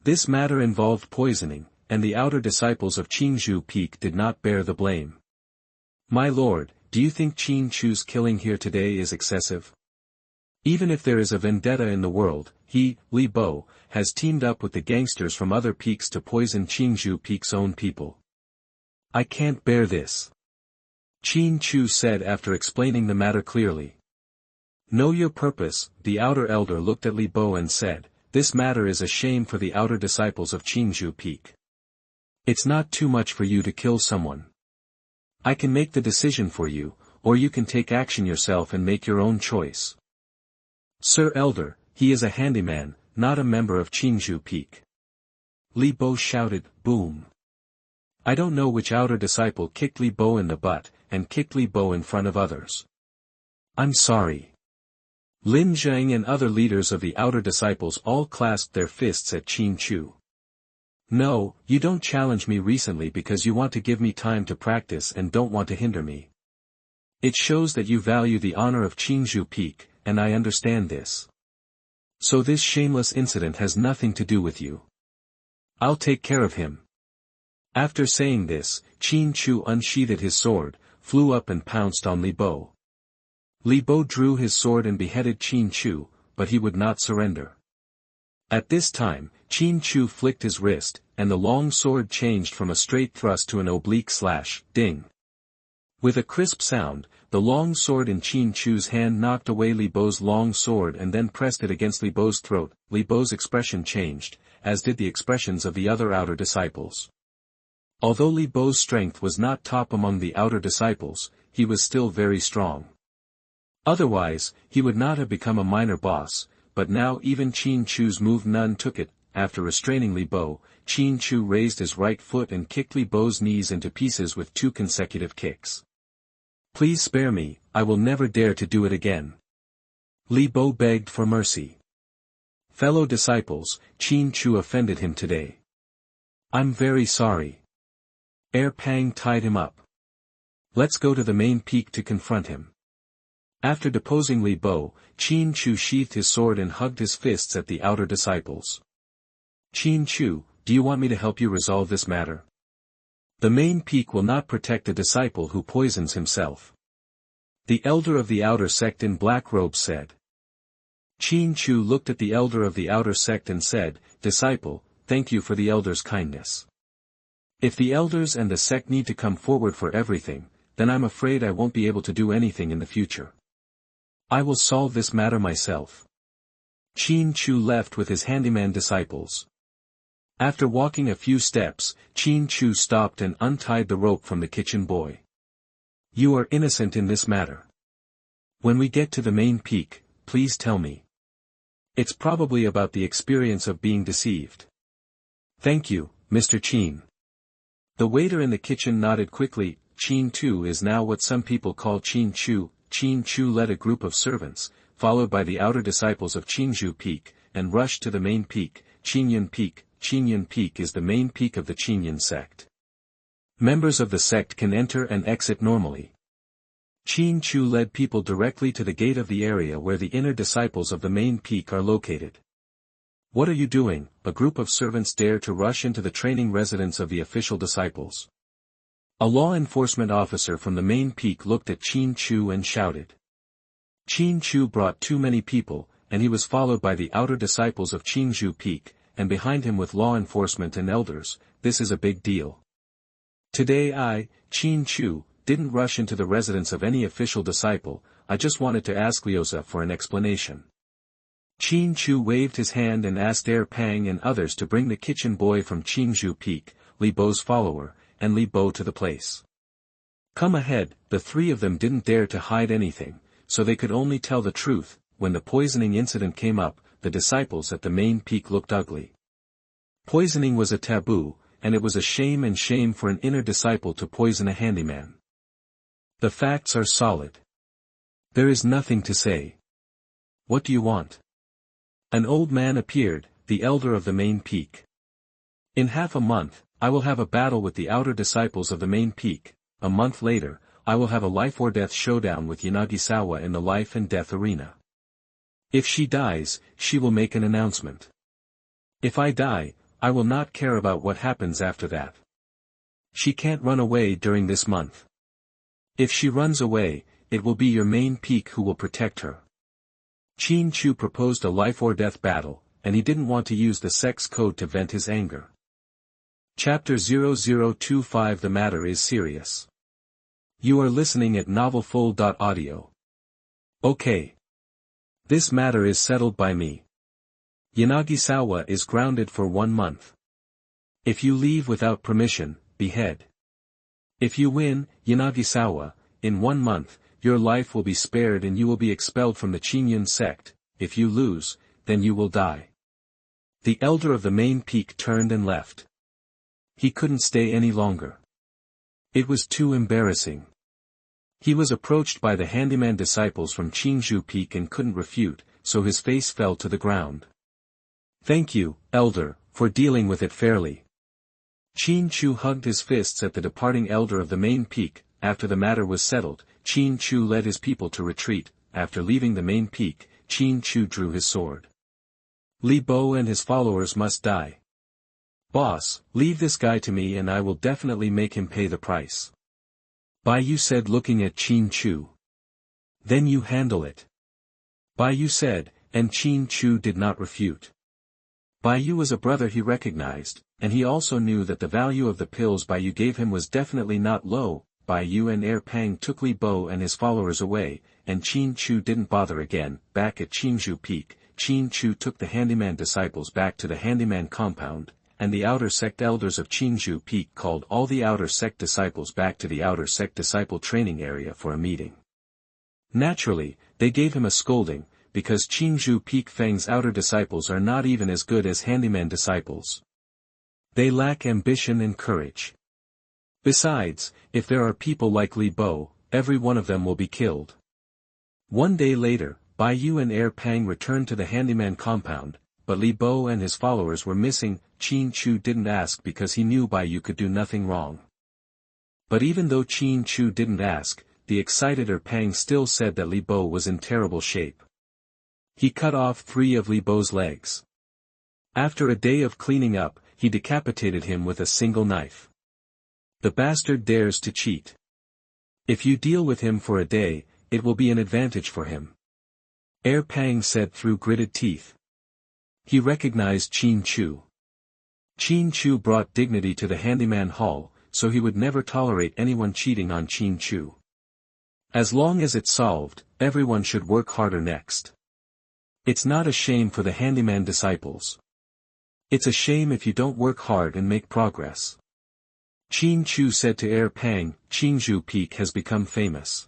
S1: This matter involved poisoning, and the outer disciples of Qingzhou Peak did not bear the blame. My lord, do you think Qin Chu's killing here today is excessive? Even if there is a vendetta in the world, he, Li Bo, has teamed up with the gangsters from other peaks to poison Qingzhou Peak's own people. I can't bear this. Qin Chu said after explaining the matter clearly. Know your purpose. The outer elder looked at Li Bo and said, this matter is a shame for the outer disciples of Qingzhou Peak. It's not too much for you to kill someone. I can make the decision for you, or you can take action yourself and make your own choice. Sir Elder, he is a handyman, not a member of Qingzhou Peak. Li Bo shouted, boom. I don't know which outer disciple kicked Li Bo in the butt, and kicked Li Bo in front of others. I'm sorry. Lin Zhang and other leaders of the outer disciples all clasped their fists at Qin Chu. No, you don't challenge me recently because you want to give me time to practice and don't want to hinder me. It shows that you value the honor of Qingzhou Peak, and I understand this. So this shameless incident has nothing to do with you. I'll take care of him. After saying this, Qin Chu unsheathed his sword, flew up and pounced on Li Bo. Li Bo drew his sword and beheaded Qin Chu, but he would not surrender. At this time, Qin Chu flicked his wrist, and the long sword changed from a straight thrust to an oblique slash, ding. With a crisp sound, the long sword in Qin Chu's hand knocked away Li Bo's long sword and then pressed it against Li Bo's throat. Li Bo's expression changed, as did the expressions of the other outer disciples. Although Li Bo's strength was not top among the outer disciples, he was still very strong. Otherwise, he would not have become a minor boss, but now even Qin Chu's move none took it. After restraining Li Bo, Qin Chu raised his right foot and kicked Li Bo's knees into pieces with 2 consecutive kicks. Please spare me, I will never dare to do it again. Li Bo begged for mercy. Fellow disciples, Qin Chu offended him today. I'm very sorry. Pang tied him up. Let's go to the main peak to confront him. After deposing Li Bo, Qin Chu sheathed his sword and hugged his fists at the outer disciples. Qin Chu, do you want me to help you resolve this matter? The main peak will not protect a disciple who poisons himself. The elder of the outer sect in black robes said. Qin Chu looked at the elder of the outer sect and said, Disciple, thank you for the elder's kindness. If the elders and the sect need to come forward for everything, then I'm afraid I won't be able to do anything in the future. I will solve this matter myself. Qin Chu left with his handyman disciples. After walking a few steps, Qin Chu stopped and untied the rope from the kitchen boy. You are innocent in this matter. When we get to the main peak, please tell me. It's probably about the experience of being deceived. Thank you, Mr. Qin. The waiter in the kitchen nodded quickly. Qin Tu is now what some people call Qin Chu. Qin Chu led a group of servants, followed by the outer disciples of Qingzhou Peak, and rushed to the main peak, Qingyun Peak. Qingyun Peak is the main peak of the Qingyun sect. Members of the sect can enter and exit normally. Qin Chu led people directly to the gate of the area where the inner disciples of the main peak are located. What are you doing? A group of servants dared to rush into the training residence of the official disciples. A law enforcement officer from the main peak looked at Qin Chu and shouted. Qin Chu brought too many people, and he was followed by the outer disciples of Qingzhou Peak, and behind him with law enforcement and elders. This is a big deal. Today I, Qin Chu, didn't rush into the residence of any official disciple. I just wanted to ask Liuza for an explanation. Qin Chu waved his hand and asked Pang and others to bring the kitchen boy from Qingzhou Peak, Li Bo's follower, and Li Bo to the place. Come ahead. The 3 of them didn't dare to hide anything, so they could only tell the truth. When the poisoning incident came up, the disciples at the main peak looked ugly. Poisoning was a taboo, and it was a shame for an inner disciple to poison a handyman. The facts are solid. There is nothing to say. What do you want? An old man appeared, the elder of the main peak. In half a month, I will have a battle with the outer disciples of the main peak. A month later, I will have a life-or-death showdown with Xianxia in the life-and-death arena. If she dies, she will make an announcement. If I die, I will not care about what happens after that. She can't run away during this month. If she runs away, it will be your main peak who will protect her. Xianxia proposed a life-or-death battle, and he didn't want to use the sex code to vent his anger. Chapter 0025 The matter is serious. You are listening at novelfull.audio. Okay. This matter is settled by me. Xianxia is grounded for 1 month. If you leave without permission, behead. If you win, Xianxia, in 1 month, your life will be spared and you will be expelled from the Qingyun sect. If you lose, then you will die. The elder of the main peak turned and left. He couldn't stay any longer. It was too embarrassing. He was approached by the handyman disciples from Qingyun Peak and couldn't refute, so his face fell to the ground. Thank you, elder, for dealing with it fairly. Xianxia hugged his fists at the departing elder of the main peak. After the matter was settled, Xianxia led his people to retreat. After leaving the main peak, Xianxia drew his sword. Li Bo and his followers must die. Boss, leave this guy to me and I will definitely make him pay the price. Bai Yu said looking at Xianxia. Then you handle it. Bai Yu said, and Xianxia did not refute. Bai Yu was a brother he recognized, and he also knew that the value of the pills Bai Yu gave him was definitely not low. Bai Yu and Pang took Li Bo and his followers away, and Xianxia didn't bother again. Back at Qingyun Peak, Xianxia took the handyman disciples back to the handyman compound, and the outer sect elders of Qingyun Peak called all the outer sect disciples back to the outer sect disciple training area for a meeting. Naturally, they gave him a scolding, because Qingyun Peak Feng's outer disciples are not even as good as handyman disciples. They lack ambition and courage. Besides, if there are people like Li Bo, every one of them will be killed. 1 day later, Bai Yu and Pang returned to the handyman compound, but Li Bo and his followers were missing. Xianxia didn't ask because he knew Bai Yu could do nothing wrong. But even though Xianxia didn't ask, the excited Pang still said that Li Bo was in terrible shape. He cut off 3 of Li Bo's legs. After a day of cleaning up, he decapitated him with a single knife. The bastard dares to cheat. If you deal with him for a day, it will be an advantage for him. Pang said through gritted teeth. He recognized Xianxia. Xianxia brought dignity to the handyman hall, so he would never tolerate anyone cheating on Xianxia. As long as it's solved, everyone should work harder next. It's not a shame for the handyman disciples. It's a shame if you don't work hard and make progress. Xianxia said to Pang, Qingyun Peak has become famous.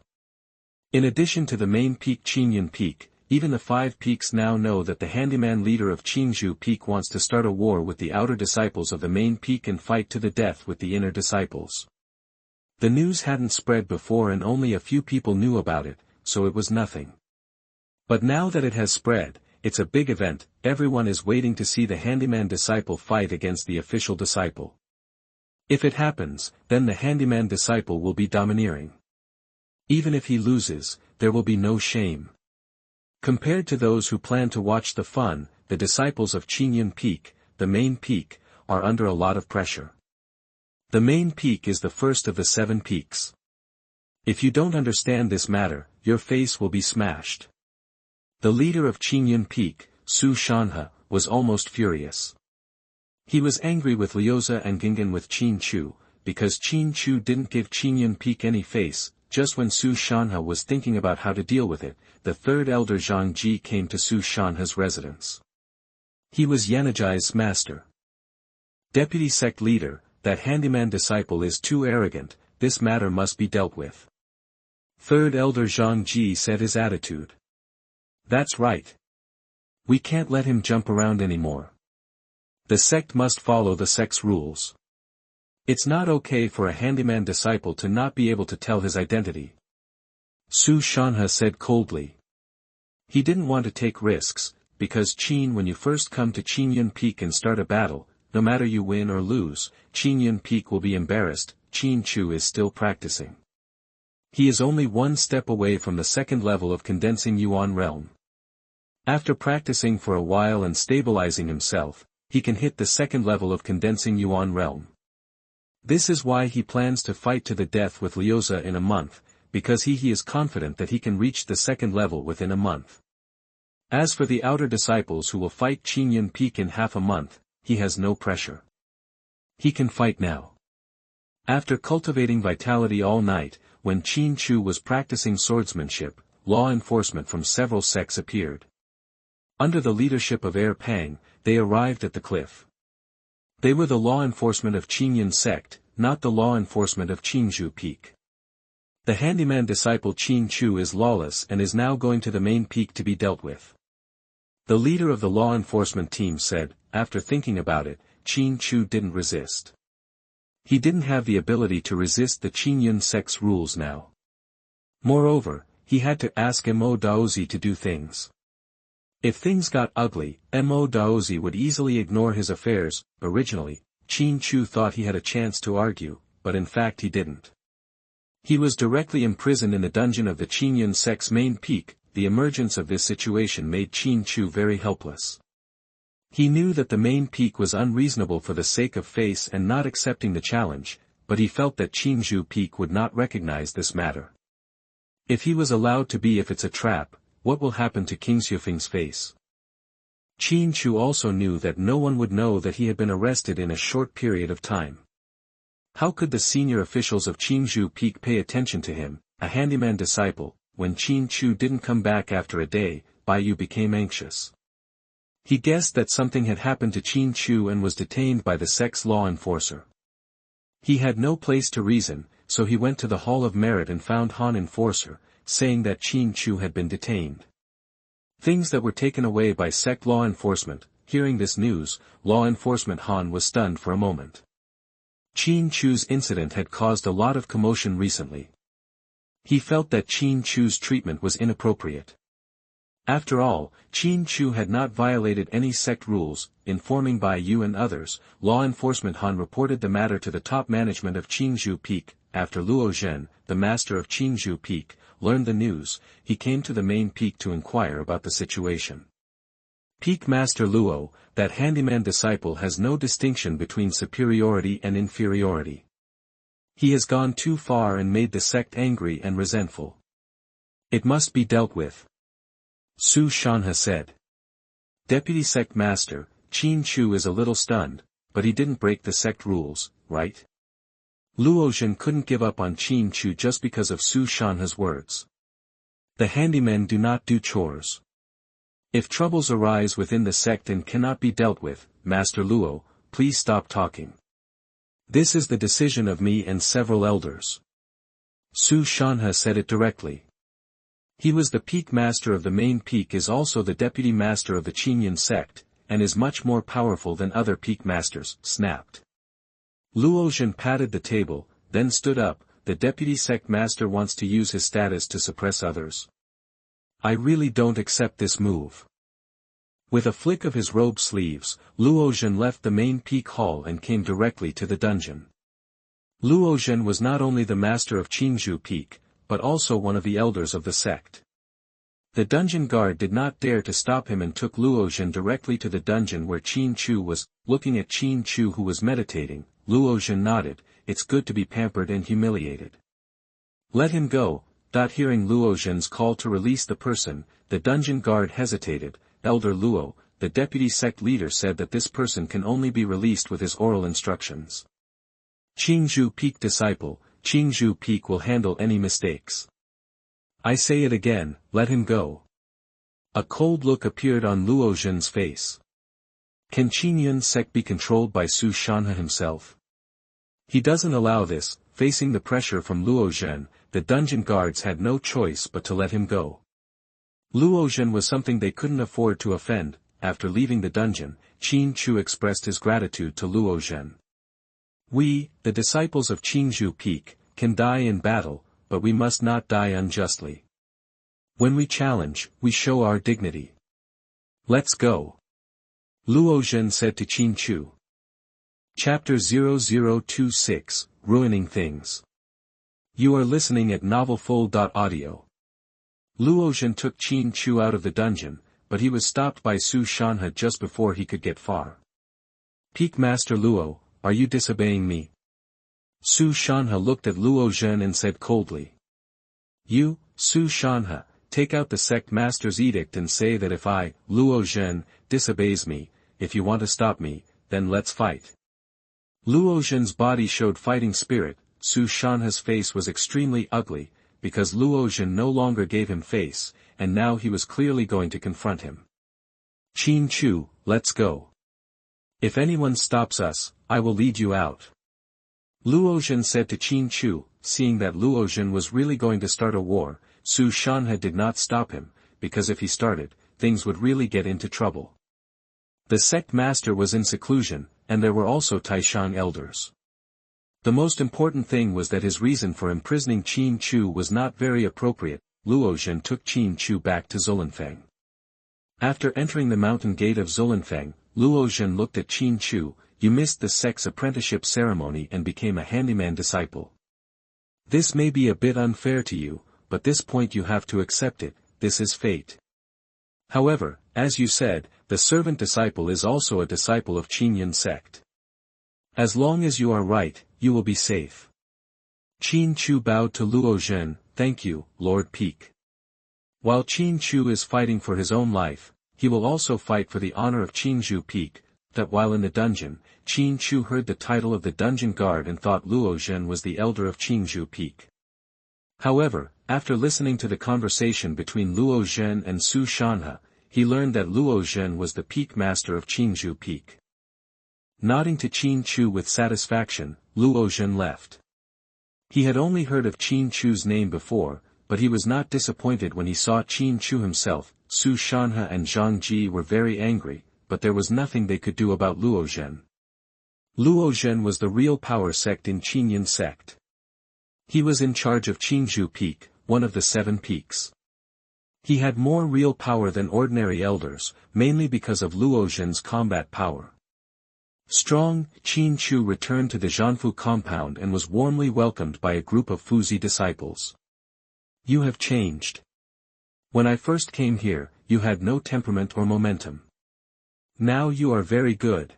S1: In addition to the main peak Qingyun Peak, even the 5 peaks now know that the handyman leader of Qingyun Peak wants to start a war with the outer disciples of the main peak and fight to the death with the inner disciples. The news hadn't spread before and only a few people knew about it, so it was nothing. But now that it has spread, it's a big event. Everyone is waiting to see the handyman disciple fight against the official disciple. If it happens, then the handyman disciple will be domineering. Even if he loses, there will be no shame. Compared to those who plan to watch the fun, the disciples of Qingyun Peak, the main peak, are under a lot of pressure. The main peak is the first of the 7 peaks. If you don't understand this matter, your face will be smashed. The leader of Qingyun Peak, Su Shanhe, was almost furious. He was angry with Liuza and Gingan with Xianxia, because Xianxia didn't give Qingyun Peak any face. Just when Su Shanhe was thinking about how to deal with it, the 3rd elder Zhang Ji came to Su Shanhe's residence. He was Yanajai's master. Deputy sect leader, that handyman disciple is too arrogant, this matter must be dealt with. 3rd elder Zhang Ji said his attitude. That's right. We can't let him jump around anymore. The sect must follow the sect's rules. It's not okay for a handyman disciple to not be able to tell his identity. Xianxia said coldly. He didn't want to take risks, because when you first come to Qinyun Peak and start a battle, no matter you win or lose, Qinyun Peak will be embarrassed. Qin Chu is still practicing. He is only one step away from the second level of condensing Yuan realm. After practicing for a while and stabilizing himself, he can hit the second level of condensing Yuan realm. This is why he plans to fight to the death with Liuza in a month, because he is confident that he can reach the second level within a month. As for the outer disciples who will fight Qinyun Peak in half a month, he has no pressure. He can fight now. After cultivating vitality all night, when Qin Chu was practicing swordsmanship, law enforcement from several sects appeared. Under the leadership of Air Pang, they arrived at the cliff. They were the law enforcement of Qinyun sect, not the law enforcement of Qinzhou Peak. The handyman disciple Qin Chu is lawless and is now going to the main peak to be dealt with. The leader of the law enforcement team said, after thinking about it, Qin Chu didn't resist. He didn't have the ability to resist the Qinyun sect's rules now. Moreover, he had to ask Mo Daozi to do things. If things got ugly, Mo Daozi would easily ignore his affairs. Originally, Qin Chu thought he had a chance to argue, but in fact he didn't. He was directly imprisoned in the dungeon of the Qinyun sect's main peak. The emergence of this situation made Qin Chu very helpless. He knew that the main peak was unreasonable for the sake of face and not accepting the challenge, but he felt that Qinzhou Peak would not recognize this matter. If he was allowed to be, if it's a trap, what will happen to King Xiufeng's face? Qin Chu also knew that no one would know that he had been arrested in a short period of time. How could the senior officials of Qinzhou Peak pay attention to him, a handyman disciple? When Qin Chu didn't come back after a day, Baiyu became anxious. He guessed that something had happened to Qin Chu and was detained by the sect's law enforcer. He had no place to reason, so he went to the Hall of Merit and found Han enforcer, saying that Qin Chu had been detained. Things that were taken away by sect law enforcement. Hearing this news, law enforcement Han was stunned for a moment. Qin Chu's incident had caused a lot of commotion recently. He felt that Qin Chu's treatment was inappropriate. After all, Qin Chu had not violated any sect rules. Informing Baiyu and others, law enforcement Han reported the matter to the top management of Qinzhou Peak. After Luo Zhen, the master of Qinzhou Peak, learned the news, he came to the main peak to inquire about the situation. Peak Master Luo, that handyman disciple, has no distinction between superiority and inferiority. He has gone too far and made the sect angry and resentful. It must be dealt with. Xianxia said. Deputy Sect Master, Qin Chu is a little stunned, but he didn't break the sect rules, right? Luozhen couldn't give up on Qin Chu just because of Xianxia's words. The handymen do not do chores. If troubles arise within the sect and cannot be dealt with, Master Luo, please stop talking. This is the decision of me and several elders. Xianxia said it directly. He was the peak master of the main peak, is also the deputy master of the Qinyun sect, and is much more powerful than other peak masters. Snapped. Luozhen patted the table, then stood up. The deputy sect master wants to use his status to suppress others. I really don't accept this move. With a flick of his robe sleeves, Luozhen left the main peak hall and came directly to the dungeon. Luozhen was not only the master of Qinzhou Peak, but also one of the elders of the sect. The dungeon guard did not dare to stop him and took Luozhen directly to the dungeon where Qin Chu was. Looking at Qin Chu, who was meditating, Luozhen nodded. It's good to be pampered and humiliated. Let him go. Hearing Luozhen's call to release the person, the dungeon guard hesitated. Elder Luo, the deputy sect leader, said that this person can only be released with his oral instructions. Qinzhou Peak disciple, Qinzhou Peak will handle any mistakes. I say it again, let him go. A cold look appeared on Luozhen's face. Can Qinyun sect be controlled by Xianxia himself? He doesn't allow this. Facing the pressure from Luozhen, the dungeon guards had no choice but to let him go. Luozhen was something they couldn't afford to offend. After leaving the dungeon, Qin Chu expressed his gratitude to Luozhen. We, the disciples of Qingzhou Peak, can die in battle, but we must not die unjustly. When we challenge, we show our dignity. Let's go. Luo Zhen said to Qin Chu. Chapter 0026, Ruining Things. You are listening at NovelFull.audio. Luo Zhen took Qin Chu out of the dungeon, but he was stopped by Su Shanhe just before he could get far. Peak Master Luo, are you disobeying me? Su Shanhe looked at Luo Zhen and said coldly. You, Su Shanhe, take out the sect master's edict and say that if I, Luo Zhen, disobeys me, if you want to stop me, then let's fight. Luo Zhen's body showed fighting spirit. Su Shanhe's face was extremely ugly, because Luo Zhen no longer gave him face, and now he was clearly going to confront him. Qin Chu, let's go. If anyone stops us, I will lead you out. Luo Zhen said to Qin Chu, seeing that Luo Zhen was really going to start a war. Su Shanhe did not stop him, because if he started, things would really get into trouble. The sect master was in seclusion, and there were also Taishan elders. The most important thing was that his reason for imprisoning Qin Chu was not very appropriate. Luo Zhen took Qin Chu back to Zulanfeng. After entering the mountain gate of Zulanfeng, Luo Zhen looked at Qin Chu. You missed the sect's apprenticeship ceremony and became a handyman disciple. This may be a bit unfair to you, but this point you have to accept it, this is fate. However, as you said, the servant disciple is also a disciple of Qinyan sect. As long as you are right, you will be safe. Qin Chu bowed to Luo Zhen, thank you, Lord Peak. While Qin Chu is fighting for his own life, he will also fight for the honor of Qingzhou Peak. That while in the dungeon, Qin Chu heard the title of the dungeon guard and thought Luo Zhen was the elder of Qingzhou Peak. However, after listening to the conversation between Luo Zhen and Su Shanhe, he learned that Luo Zhen was the peak master of Qingzhou Peak. Nodding to Qin Chu with satisfaction, Luo Zhen left. He had only heard of Qin Chu's name before, but he was not disappointed when he saw Qin Chu himself. Su Shanhe and Zhang Ji were very angry, but there was nothing they could do about Luo Zhen. Luo Zhen was the real power sect in Qinyan sect. He was in charge of Qingzhou Peak, one of the 7 peaks. He had more real power than ordinary elders, mainly because of Luo Zhen's combat power. Strong, Qin Chu returned to the Zhanfu compound and was warmly welcomed by a group of Fuzi disciples. You have changed. When I first came here, you had no temperament or momentum. Now you are very good.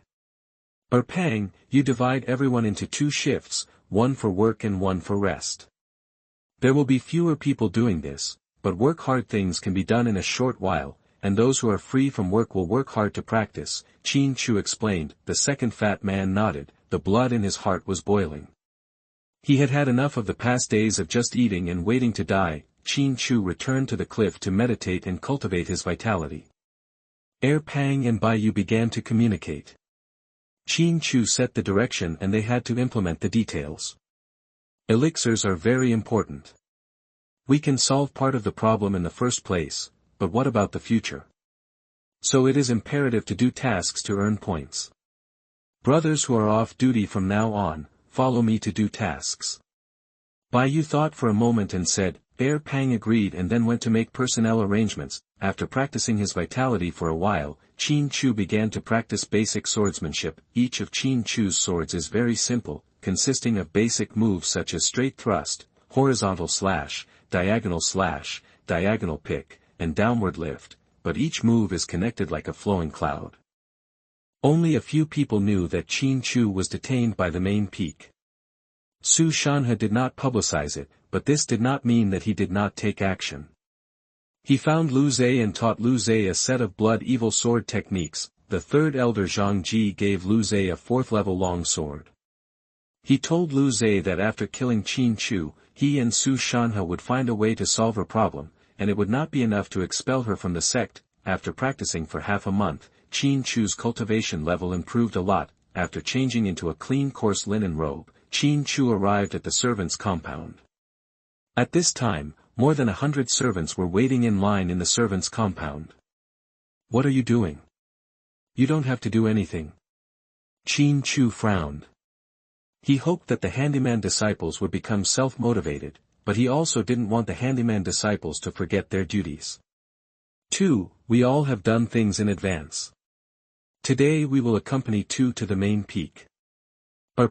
S1: Erpang, you divide everyone into 2 shifts, one for work and one for rest. There will be fewer people doing this, but work hard things can be done in a short while, and those who are free from work will work hard to practice, Qin Chu explained. The second fat man nodded, the blood in his heart was boiling. He had had enough of the past days of just eating and waiting to die. Qin Chu returned to the cliff to meditate and cultivate his vitality. Erpang and Baiyu began to communicate. Qin Chu set the direction and they had to implement the details. Elixirs are very important. We can solve part of the problem in the first place, but what about the future? So it is imperative to do tasks to earn points. Brothers who are off duty from now on, follow me to do tasks. Baiyu thought for a moment and said. Erpang agreed and then went to make personnel arrangements. After practicing his vitality for a while, Qin Chu began to practice basic swordsmanship. Each of Qin Chu's swords is very simple, consisting of basic moves such as straight thrust, horizontal slash, diagonal pick, and downward lift, but each move is connected like a flowing cloud. Only a few people knew that Qin Chu was detained by the main peak. Su Shanhe did not publicize it, but this did not mean that he did not take action. He found Lu Zhe and taught Lu Zhe a set of blood evil sword techniques. The third elder Zhang Ji gave Lu Zhe a 4th level long sword. He told Lu Zhe that after killing Qin Chu, he and Su Shanhe would find a way to solve her problem, and it would not be enough to expel her from the sect. After practicing for half a month, Qin Chu's cultivation level improved a lot. After changing into a clean coarse linen robe, Qin Chu arrived at the servants' compound. At this time, more than 100 servants were waiting in line in the servants' compound. What are you doing? You don't have to do anything. Qin Chu frowned. He hoped that the handyman disciples would become self-motivated, but he also didn't want the handyman disciples to forget their duties. 2. We all have done things in advance. Today we will accompany Tu to the main peak.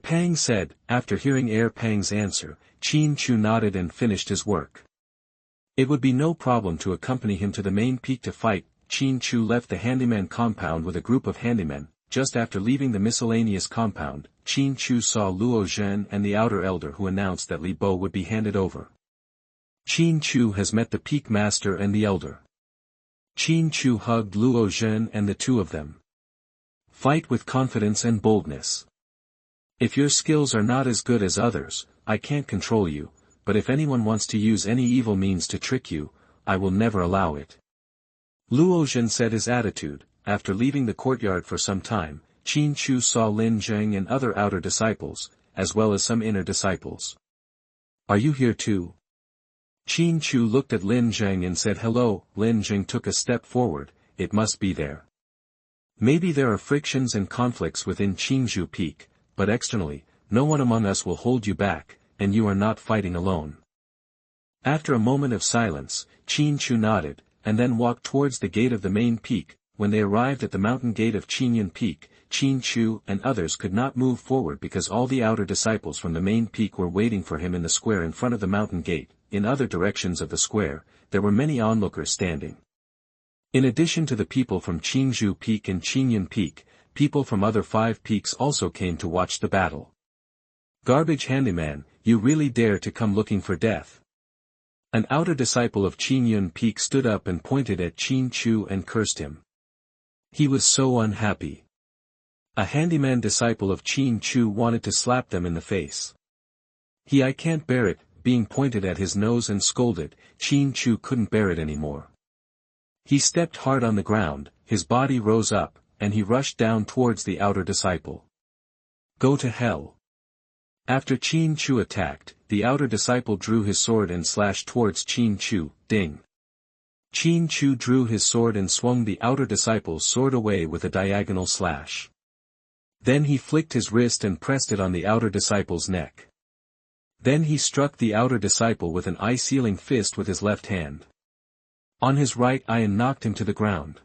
S1: Pang said. After hearing Pang's answer, Qin Chu nodded and finished his work. It would be no problem to accompany him to the main peak to fight. Qin Chu left the handyman compound with a group of handymen. Just after leaving the miscellaneous compound, Qin Chu saw Luo Zhen and the outer elder, who announced that Li Bo would be handed over. Qin Chu has met the peak master and the elder. Qin Chu hugged Luo Zhen and the two of them. Fight with confidence and boldness. If your skills are not as good as others, I can't control you, but if anyone wants to use any evil means to trick you, I will never allow it. Luo Zhen said his attitude. After leaving the courtyard for some time, Qin Chu saw Lin Zheng and other outer disciples, as well as some inner disciples. Are you here too? Qin Chu looked at Lin Zheng and said hello. Lin Zheng took a step forward. It must be there. Maybe there are frictions and conflicts within Qingzhou Peak, but externally, no one among us will hold you back, and you are not fighting alone. After a moment of silence, Qin Chu nodded, and then walked towards the gate of the main peak. When they arrived at the mountain gate of Qinyan Peak, Qin Chu and others could not move forward because all the outer disciples from the main peak were waiting for him in the square in front of the mountain gate. In other directions of the square, there were many onlookers standing. In addition to the people from Qingzhou Peak and Qinyan Peak, people from other 5 peaks also came to watch the battle. Garbage handyman, you really dare to come looking for death? An outer disciple of Qinyan Peak stood up and pointed at Qin Chu and cursed him. He was so unhappy. A handyman disciple of Qin Chu wanted to slap them in the face. I can't bear it, being pointed at his nose and scolded. Qin Chu couldn't bear it anymore. He stepped hard on the ground, his body rose up, and he rushed down towards the outer disciple. Go to hell. After Qin Chu attacked, the outer disciple drew his sword and slashed towards Qin Chu. Ding. Qin Chu drew his sword and swung the outer disciple's sword away with a diagonal slash. Then he flicked his wrist and pressed it on the outer disciple's neck. Then he struck the outer disciple with an eye-sealing fist with his left hand. On his right eye and knocked him to the ground.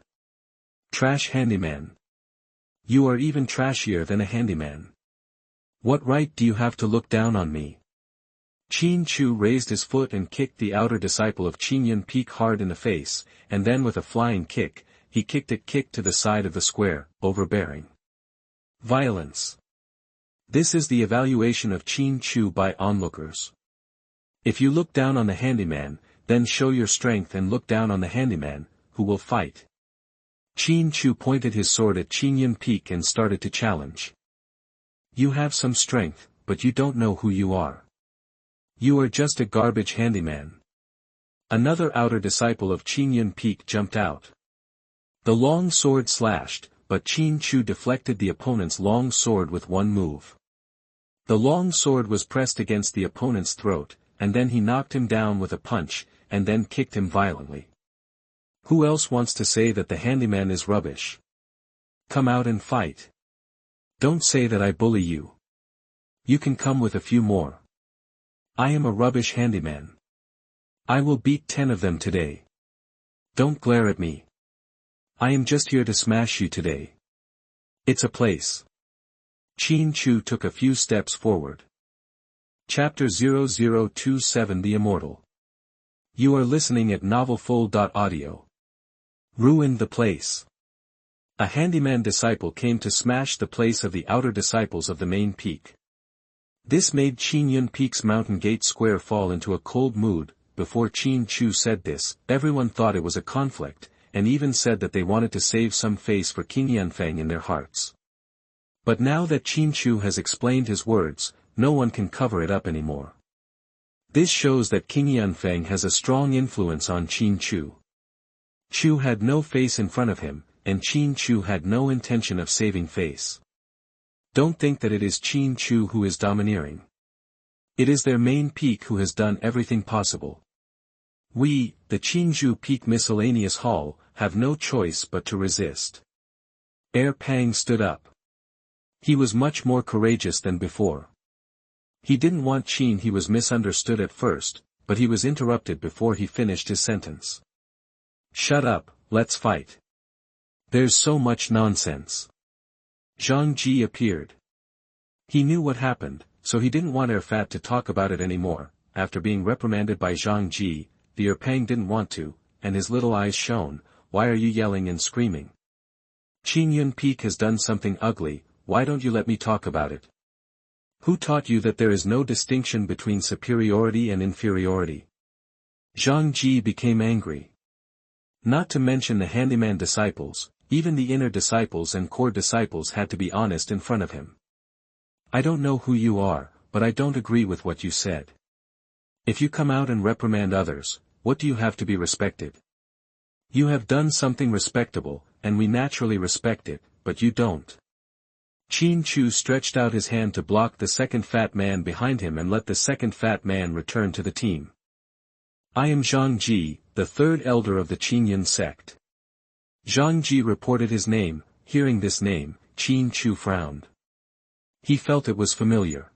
S1: Trash handyman. You are even trashier than a handyman. What right do you have to look down on me? Qin Chu raised his foot and kicked the outer disciple of Qinyan Peak hard in the face, and then with a flying kick, he kicked to the side of the square, overbearing. Violence. This is the evaluation of Qin Chu by onlookers. If you look down on the handyman, then show your strength and look down on the handyman, who will fight. Qin Chu pointed his sword at Qinyan Peak and started to challenge. You have some strength, but you don't know who you are. You are just a garbage handyman. Another outer disciple of Qinyan Peak jumped out. The long sword slashed, but Qin Chu deflected the opponent's long sword with one move. The long sword was pressed against the opponent's throat, and then he knocked him down with a punch, and then kicked him violently. Who else wants to say that the handyman is rubbish? Come out and fight. Don't say that I bully you. You can come with a few more. I am a rubbish handyman. I will beat 10 of them today. Don't glare at me. I am just here to smash you today. It's a place. Qin Chu took a few steps forward. Chapter 0027 The Immortal. You are listening at novelfull.audio. Ruined the place. A handyman disciple came to smash the place of the outer disciples of the main peak. This made Qinyan Peak's mountain gate square fall into a cold mood. Before Qin Chu said this, everyone thought it was a conflict, and even said that they wanted to save some face for King Yanfeng in their hearts. But now that Qin Chu has explained his words, no one can cover it up anymore. This shows that King Yanfeng has a strong influence on Qin Chu. Chu had no face in front of him, and Qin Chu had no intention of saving face. Don't think that it is Qin Chu who is domineering. It is their main peak who has done everything possible. We, the Qingzhou Peak Miscellaneous Hall, have no choice but to resist. Pang stood up. He was much more courageous than before. He didn't want Qin. He was misunderstood at first, but he was interrupted before he finished his sentence. Shut up, let's fight. There's so much nonsense. Zhang Ji appeared. He knew what happened, so he didn't want Erfat to talk about it anymore. After being reprimanded by Zhang Ji, the Erpang didn't want to, and his little eyes shone. Why are you yelling and screaming? Qin Yun Peak has done something ugly. Why don't you let me talk about it? Who taught you that there is no distinction between superiority and inferiority? Zhang Ji became angry. Not to mention the handyman disciples, even the inner disciples and core disciples had to be honest in front of him. I don't know who you are, but I don't agree with what you said. If you come out and reprimand others, what do you have to be respected? You have done something respectable, and we naturally respect it, but you don't. Qin Chu stretched out his hand to block the second fat man behind him and let the second fat man return to the team. I am Zhang Ji, the third elder of the Qinyan sect. Zhang Ji reported his name. Hearing this name, Qin Chu frowned. He felt it was familiar.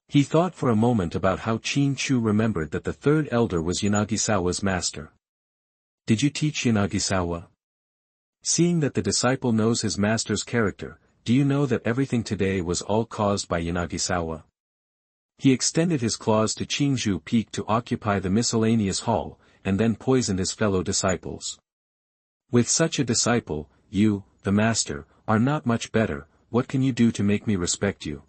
S1: He thought for a moment about how Qin Chu remembered that the third elder was Yanagisawa's master. Did you teach Yanagisawa? Seeing that the disciple knows his master's character, do you know that everything today was all caused by Yanagisawa? He extended his claws to Qingzhou Peak to occupy the miscellaneous hall, and then poisoned his fellow disciples. With such a disciple, you, the master, are not much better. What can you do to make me respect you?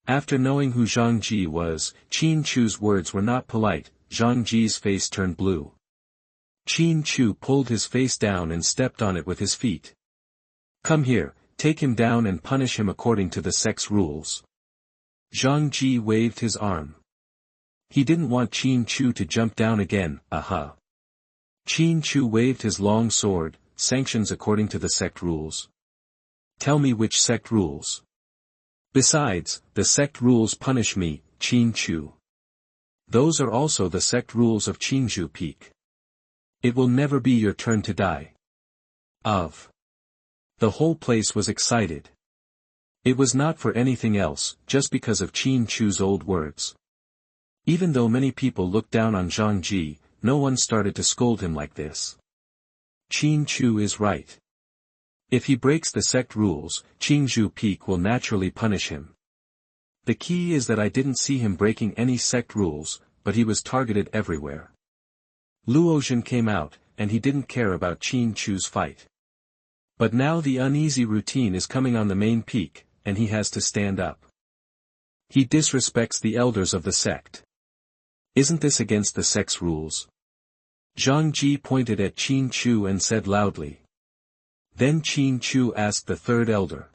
S1: After knowing who Zhang Ji was, Qin Chu's words were not polite. Zhang Ji's face turned blue. Qin Chu pulled his face down and stepped on it with his feet. Come here, take him down and punish him according to the sect's rules. Zhang Ji waved his arm. He didn't want Qin Chu to jump down again. Aha. Qin Chu waved his long sword. Sanctions according to the sect rules. Tell me which sect rules. Besides, the sect rules punish me, Qin Chu. Those are also the sect rules of Qingzhou Peak. It will never be your turn to die. The whole place was excited. It was not for anything else, just because of Qin Chu's old words. Even though many people looked down on Zhang Ji, no one started to scold him like this. Qin Chu is right. If he breaks the sect rules, Qingzhou Peak will naturally punish him. The key is that I didn't see him breaking any sect rules, but he was targeted everywhere. Luozhen came out, and he didn't care about Qin Chu's fight. But now the uneasy routine is coming on the main peak, and he has to stand up. He disrespects the elders of the sect. Isn't this against the sect's rules? Zhang Ji pointed at Qin Chu and said loudly. Then Qin Chu asked the third elder.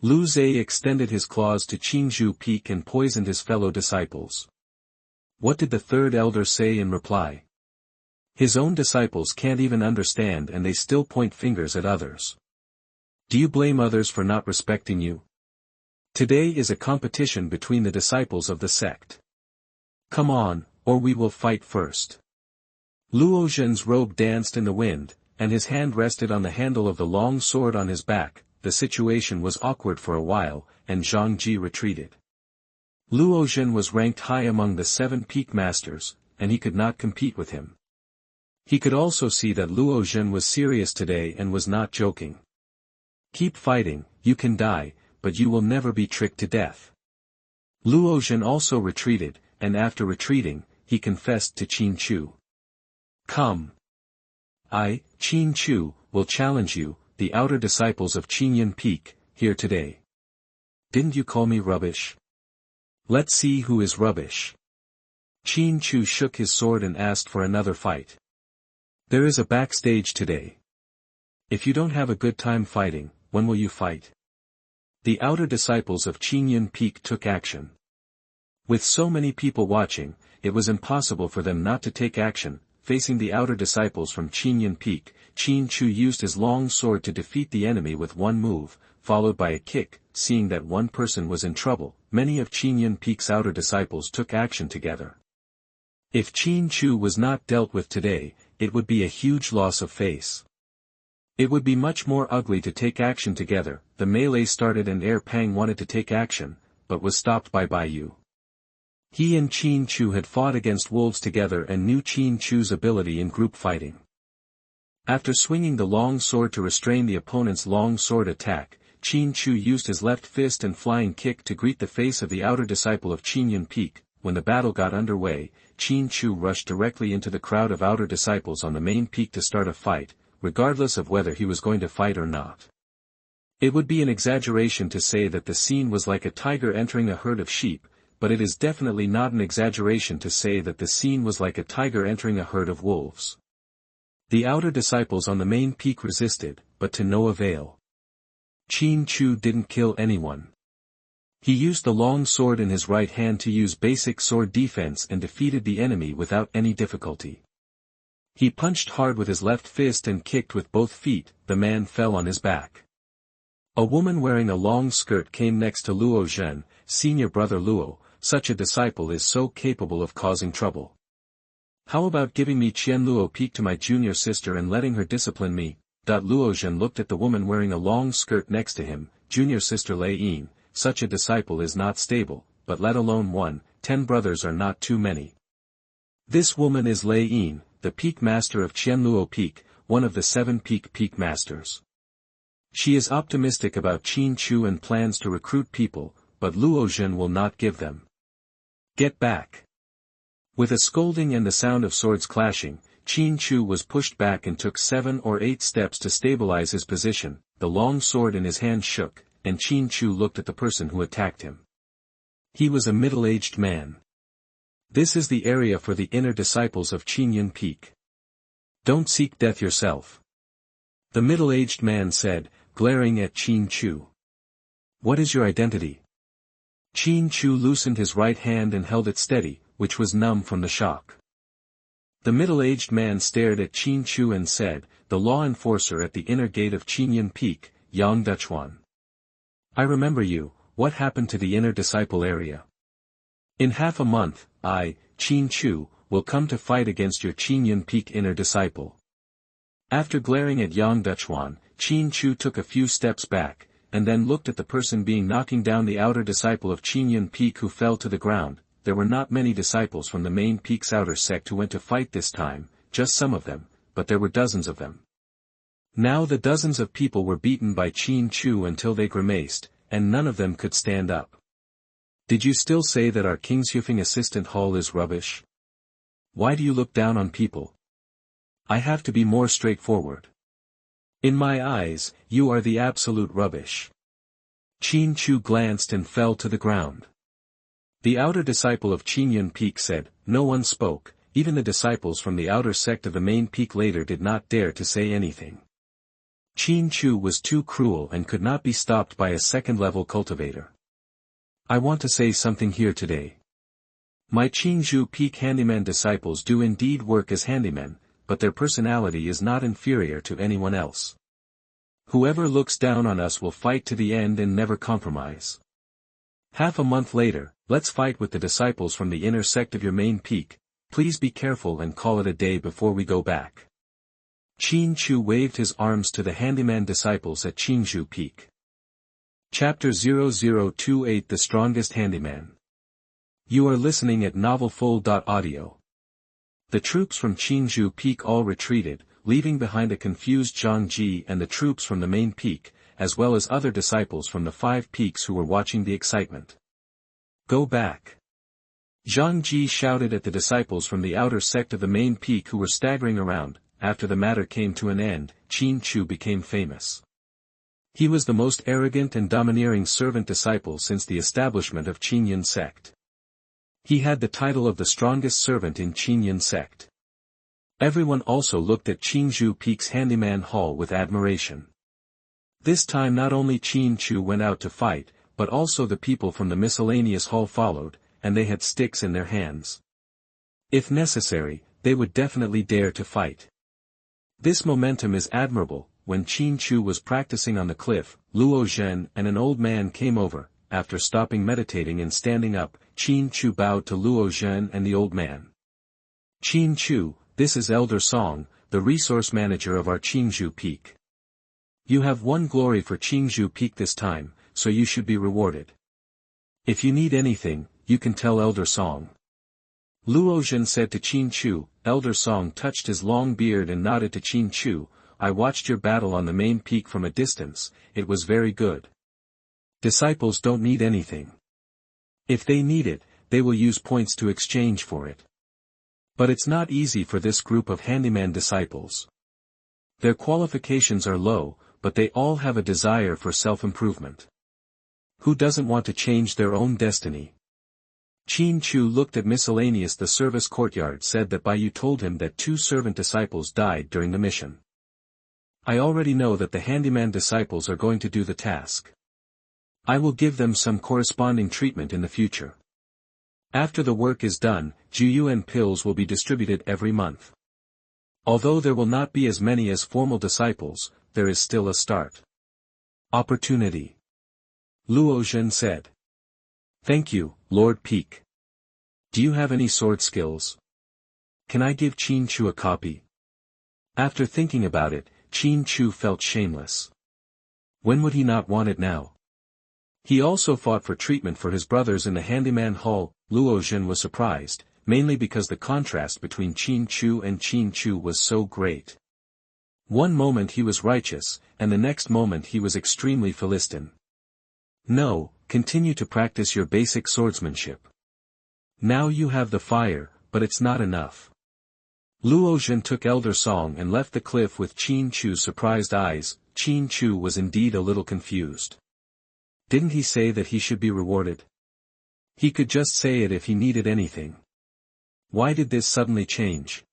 S1: Lu Zhe extended his claws to Qingzhou Peak and poisoned his fellow disciples. What did the third elder say in reply? His own disciples can't even understand and they still point fingers at others. Do you blame others for not respecting you? Today is a competition between the disciples of the sect. Come on, or we will fight first. Luozhen's robe danced in the wind, and his hand rested on the handle of the long sword on his back. The situation was awkward for a while, and Zhang Ji retreated. Luozhen was ranked high among the 7 peak masters, and he could not compete with him. He could also see that Luozhen was serious today and was not joking. Keep fighting, you can die, but you will never be tricked to death. Luozhen also retreated, and after retreating, he confessed to Qin Chu. Come. I, Qin Chu, will challenge you, the outer disciples of Qinyan Peak, here today. Didn't you call me rubbish? Let's see who is rubbish. Qin Chu shook his sword and asked for another fight. There is a backstage today. If you don't have a good time fighting, when will you fight? The outer disciples of Qinyan Peak took action. With so many people watching, it was impossible for them not to take action. Facing the outer disciples from Qinyan Peak, Qin Chu used his long sword to defeat the enemy with one move, followed by a kick. Seeing that one person was in trouble, many of Qinyan Peak's outer disciples took action together. If Qin Chu was not dealt with today, it would be a huge loss of face. It would be much more ugly to take action together. The melee started and Pang wanted to take action, but was stopped by Bai. He and Qin Chu had fought against wolves together and knew Qin Chu's ability in group fighting. After swinging the long sword to restrain the opponent's long sword attack, Qin Chu used his left fist and flying kick to greet the face of the outer disciple of Qin Yun Peak. When the battle got underway, Qin Chu rushed directly into the crowd of outer disciples on the main peak to start a fight, regardless of whether he was going to fight or not. It would be an exaggeration to say that the scene was like a tiger entering a herd of sheep, but it is definitely not an exaggeration to say that the scene was like a tiger entering a herd of wolves. The outer disciples on the main peak resisted, but to no avail. Qin Chu didn't kill anyone. He used the long sword in his right hand to use basic sword defense and defeated the enemy without any difficulty. He punched hard with his left fist and kicked with both feet. The man fell on his back. A woman wearing a long skirt came next to Luo Zhen, senior brother Luo. Such a disciple is so capable of causing trouble. How about giving me Qian Luo Peak to my junior sister and letting her discipline me? Luo Zhen looked at the woman wearing a long skirt next to him. Junior sister Lei Yin, such a disciple is not stable, but let alone one, 10 brothers are not too many. This woman is Lei Yin, the peak master of Qian Luo Peak, one of the 7 peak masters. She is optimistic about Qin Chu and plans to recruit people, but Luo Zhen will not give them. Get back. With a scolding and the sound of swords clashing, Qin Chu was pushed back and took 7 or 8 steps to stabilize his position. The long sword in his hand shook, and Qin Chu looked at the person who attacked him. He was a middle-aged man. This is the area for the inner disciples of Qin Yun Peak. Don't seek death yourself. The middle-aged man said, glaring at Qin Chu. What is your identity? Qin Chu loosened his right hand and held it steady, which was numb from the shock. The middle-aged man stared at Qin Chu and said, the law enforcer at the inner gate of Qin Yun Peak, Yang Duchuan. I remember you. What happened to the inner disciple area? In half a month, I, Qin Chu, will come to fight against your Qin Yun Peak inner disciple. After glaring at Yang Duchuan, Qin Chu took a few steps back, and then looked at the person being knocking down the outer disciple of Qin Yun Peak who fell to the ground. There were not many disciples from the main peak's outer sect who went to fight this time, just some of them, but there were dozens of them. Now the dozens of people were beaten by Qin Chu until they grimaced, and none of them could stand up. Did you still say that our Kingshufing assistant hall is rubbish? Why do you look down on people? I have to be more straightforward. In my eyes, you are the absolute rubbish. Qin Chu glanced and fell to the ground. The outer disciple of Qin Yun Peak said, no one spoke, even the disciples from the outer sect of the main peak later did not dare to say anything. Qin Chu was too cruel and could not be stopped by a second-level cultivator. I want to say something here today. My Qinzhou Peak handyman disciples do indeed work as handymen, but their personality is not inferior to anyone else. Whoever looks down on us will fight to the end and never compromise. Half a month later, let's fight with the disciples from the inner sect of your main peak. Please be careful and call it a day before we go back. Qin Chu waved his arms to the handyman disciples at Qinzhou Peak. Chapter 0028 The Strongest Handyman. You are listening at NovelFull.audio. The troops from Qinzhou Peak all retreated, leaving behind a confused Zhang Ji and the troops from the main peak, as well as other disciples from the 5 peaks who were watching the excitement. Go back. Zhang Ji shouted at the disciples from the outer sect of the main peak who were staggering around. After the matter came to an end, Qin Chu became famous. He was the most arrogant and domineering servant disciple since the establishment of Qin Yun sect. He had the title of the strongest servant in Qin Yun sect. Everyone also looked at Qinzhou Peak's handyman hall with admiration. This time not only Qin Chu went out to fight, but also the people from the miscellaneous hall followed, and they had sticks in their hands. If necessary, they would definitely dare to fight. This momentum is admirable. When Qin Chu was practicing on the cliff, Luo Zhen and an old man came over. After stopping meditating and standing up, Qin Chu bowed to Luo Zhen and the old man. Qin Chu, this is Elder Song, the resource manager of our Qinzhou Peak. You have won glory for Qinzhou Peak this time, so you should be rewarded. If you need anything, you can tell Elder Song. Luozhen said to Qin Chu. Elder Song touched his long beard and nodded to Qin Chu. I watched your battle on the main peak from a distance, it was very good. Disciples don't need anything. If they need it, they will use points to exchange for it. But it's not easy for this group of handyman disciples. Their qualifications are low, but they all have a desire for self-improvement. Who doesn't want to change their own destiny? Qin Chu looked at Miscellaneous. The service courtyard said that Bai Yu told him that 2 servant disciples died during the mission. I already know that the handyman disciples are going to do the task. I will give them some corresponding treatment in the future. After the work is done, Juyuan pills will be distributed every month. Although there will not be as many as formal disciples, there is still a start. Opportunity. Luozhen said. Thank you, Lord Peak. Do you have any sword skills? Can I give Qin Chu a copy? After thinking about it, Qin Chu felt shameless. When would he not want it now? He also fought for treatment for his brothers in the handyman hall. Luozhen was surprised, mainly because the contrast between Qin Chu and Qin Chu was so great. One moment he was righteous, and the next moment he was extremely Philistine. No, continue to practice your basic swordsmanship. Now you have the fire, but it's not enough. Luozhen took Elder Song and left the cliff with Qin Chu's surprised eyes. Qin Chu was indeed a little confused. Didn't he say that he should be rewarded? He could just say it if he needed anything. Why did this suddenly change?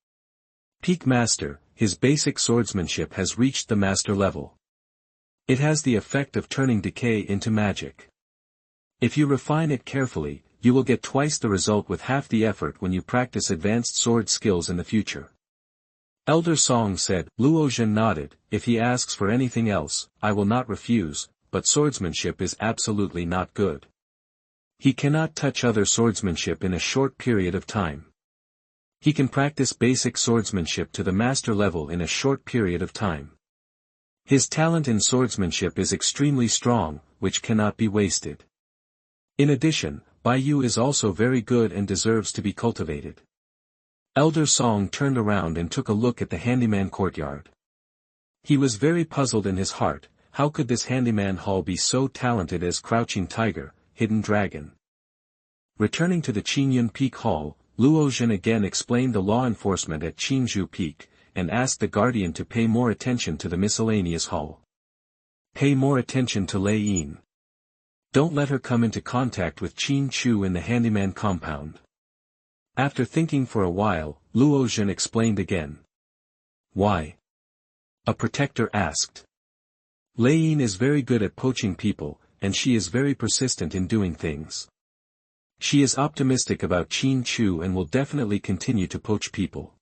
S1: Peak Master, his basic swordsmanship has reached the master level. It has the effect of turning decay into magic. If you refine it carefully, you will get twice the result with half the effort when you practice advanced sword skills in the future. Elder Song said. Luozhen nodded. If he asks for anything else, I will not refuse, but swordsmanship is absolutely not good. He cannot touch other swordsmanship in a short period of time. He can practice basic swordsmanship to the master level in a short period of time. His talent in swordsmanship is extremely strong, which cannot be wasted. In addition, Bai Yu is also very good and deserves to be cultivated. Elder Song turned around and took a look at the handyman courtyard. He was very puzzled in his heart. How could this handyman hall be so talented as Crouching Tiger, Hidden Dragon? Returning to the Qingyun Peak Hall, Luozhen again explained the law enforcement at Qinzhou Peak, and asked the guardian to pay more attention to the miscellaneous hall. Pay more attention to Lei Yin. Don't let her come into contact with Qin Chu in the handyman compound. After thinking for a while, Luozhen explained again. Why? A protector asked. Lei Yin is very good at poaching people, and she is very persistent in doing things. She is optimistic about Qin Chu and will definitely continue to poach people.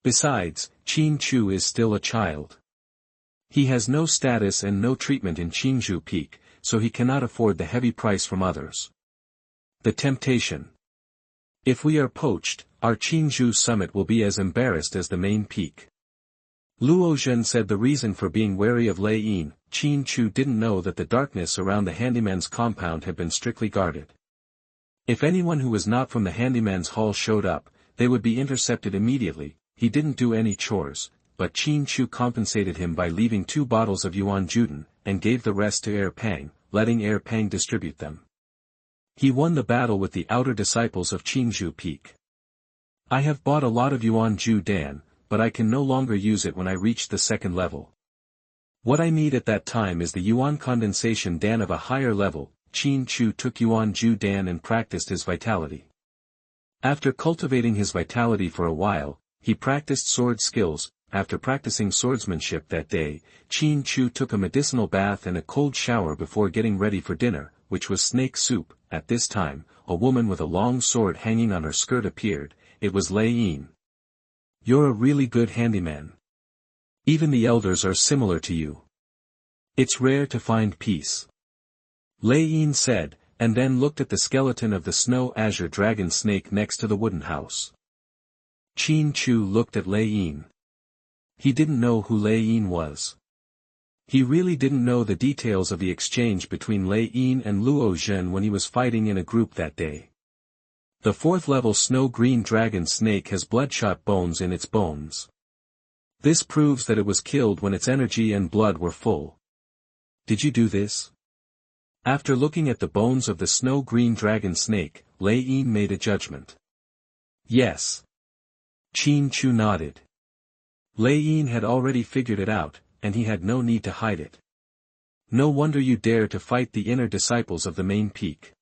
S1: Besides, Qin Chu is still a child. He has no status and no treatment in Qinzhou Peak, so he cannot afford the heavy price from others. The temptation. If we are poached, our Qinzhou summit will be as embarrassed as the main peak. Luozhen said the reason for being wary of Lei Yin. Qin Chu didn't know that the darkness around the handyman's compound had been strictly guarded. If anyone who was not from the handyman's hall showed up, they would be intercepted immediately. He didn't do any chores, but Qin Chu compensated him by leaving 2 bottles of Yuan Juden, and gave the rest to Air Pang, letting Air Pang distribute them. He won the battle with the outer disciples of Qinzhou Peak. I have bought a lot of Yuan Ju Dan, but I can no longer use it when I reach the 2nd level. What I need at that time is the Yuan Condensation Dan of a higher level. Qin Chu took Yuan Ju Dan and practiced his vitality. After cultivating his vitality for a while, he practiced sword skills. After practicing swordsmanship that day, Qin Chu took a medicinal bath and a cold shower before getting ready for dinner, which was snake soup. At this time, a woman with a long sword hanging on her skirt appeared. It was Lei Yin. You're a really good handyman. Even the elders are similar to you. It's rare to find peace. Lei Yin said, and then looked at the skeleton of the snow azure dragon snake next to the wooden house. Qin Chu looked at Lei Yin. He didn't know who Lei Yin was. He really didn't know the details of the exchange between Lei Yin and Luo Zhen when he was fighting in a group that day. The 4th level snow-green dragon snake has bloodshot bones in its bones. This proves that it was killed when its energy and blood were full. Did you do this? After looking at the bones of the snow-green dragon snake, Lei Yin made a judgment. Yes. Qin Chu nodded. Lei Yin had already figured it out, and he had no need to hide it. No wonder you dare to fight the inner disciples of the main peak.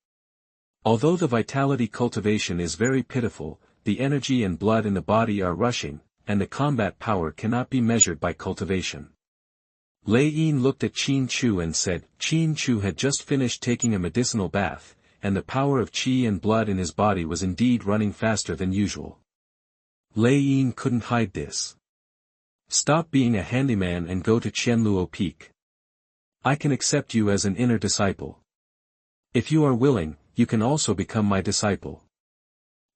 S1: Although the vitality cultivation is very pitiful, the energy and blood in the body are rushing, and the combat power cannot be measured by cultivation. Lei Yin looked at Qin Chu and said, Qin Chu had just finished taking a medicinal bath, and the power of qi and blood in his body was indeed running faster than usual. Lei Yin couldn't hide this. Stop being a handyman and go to Qianluo Peak. I can accept you as an inner disciple. If you are willing, you can also become my disciple.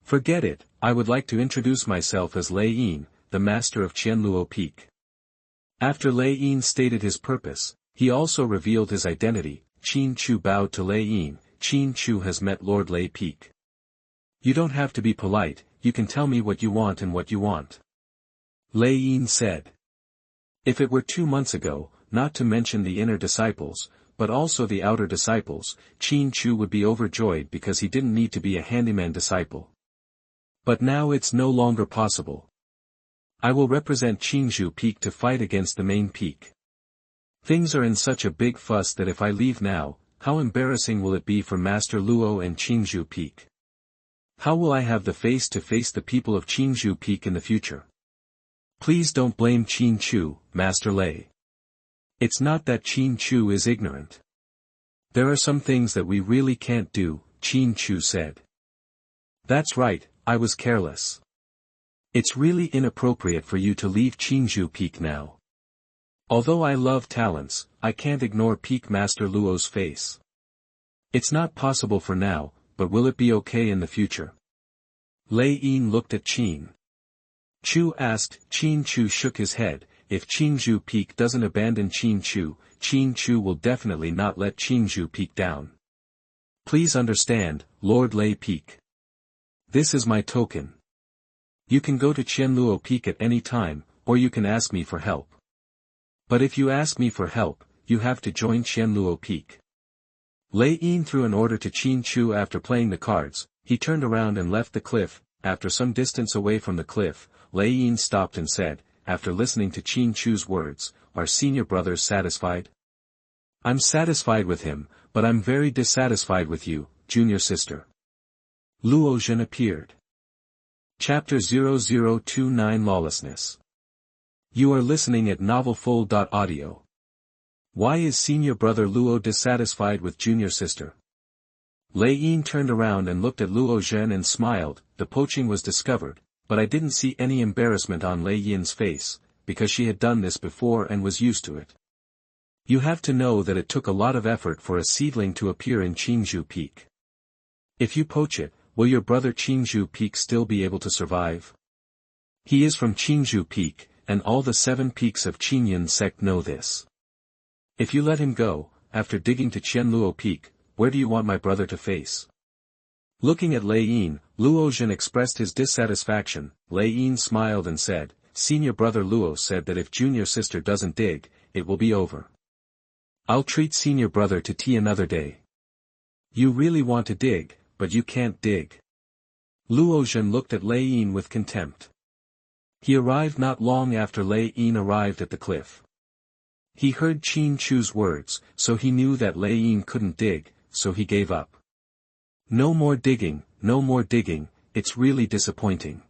S1: Forget it, I would like to introduce myself as Lei Yin, the master of Qianluo Peak. After Lei Yin stated his purpose, he also revealed his identity. Qin Chu bowed to Lei Yin. Qin Chu has met Lord Lei Peak. You don't have to be polite, you can tell me what you want and what you want. Lei Yin said. If it were 2 months ago, not to mention the inner disciples, but also the outer disciples, Qin Chu would be overjoyed because he didn't need to be a handyman disciple. But now it's no longer possible. I will represent Qingzhou Peak to fight against the main peak. Things are in such a big fuss that if I leave now, how embarrassing will it be for Master Luo and Qingzhou Peak? How will I have the face to face the people of Qingzhou Peak in the future? Please don't blame Qin Chu, Master Lei. It's not that Qin Chu is ignorant. There are some things that we really can't do, Qin Chu said. That's right, I was careless. It's really inappropriate for you to leave Qingzhou Peak now. Although I love talents, I can't ignore Peak Master Luo's face. It's not possible for now, but will it be okay in the future? Lei Yin looked at Qin Chu asked. Qin Chu shook his head. If Qingzhou Peak doesn't abandon Qin Chu will definitely not let Qingzhou Peak down. Please understand, Lord Lei Peak. This is my token. You can go to Qianluo Peak at any time, or you can ask me for help. But if you ask me for help, you have to join Qianluo Peak. Lei Yin threw an order to Qin Chu after playing the cards. He turned around and left the cliff. After some distance away from the cliff, Lei Yin stopped and said, after listening to Qin Chu's words, are senior brothers satisfied? I'm satisfied with him, but I'm very dissatisfied with you, junior sister. Luo Zhen appeared. Chapter 0029 Lawlessness. You are listening at novelfull.audio. Why is senior brother Luo dissatisfied with junior sister? Lei Yin turned around and looked at Luo Zhen and smiled. The poaching was discovered, but I didn't see any embarrassment on Lei Yin's face, because she had done this before and was used to it. You have to know that it took a lot of effort for a seedling to appear in Qingzhou Peak. If you poach it, will your brother Qingzhou Peak still be able to survive? He is from Qingzhou Peak, and all the 7 peaks of Qingyun sect know this. If you let him go, after digging to Qianluo Peak, where do you want my brother to face? Looking at Lei Yin, Luo Zhen expressed his dissatisfaction. Lei Yin smiled and said, senior brother Luo said that if junior sister doesn't dig, it will be over. I'll treat senior brother to tea another day. You really want to dig, but you can't dig. Luo Zhen looked at Lei Yin with contempt. He arrived not long after Lei Yin arrived at the cliff. He heard Qin Chu's words, so he knew that Lei Yin couldn't dig, so he gave up. No more digging, it's really disappointing.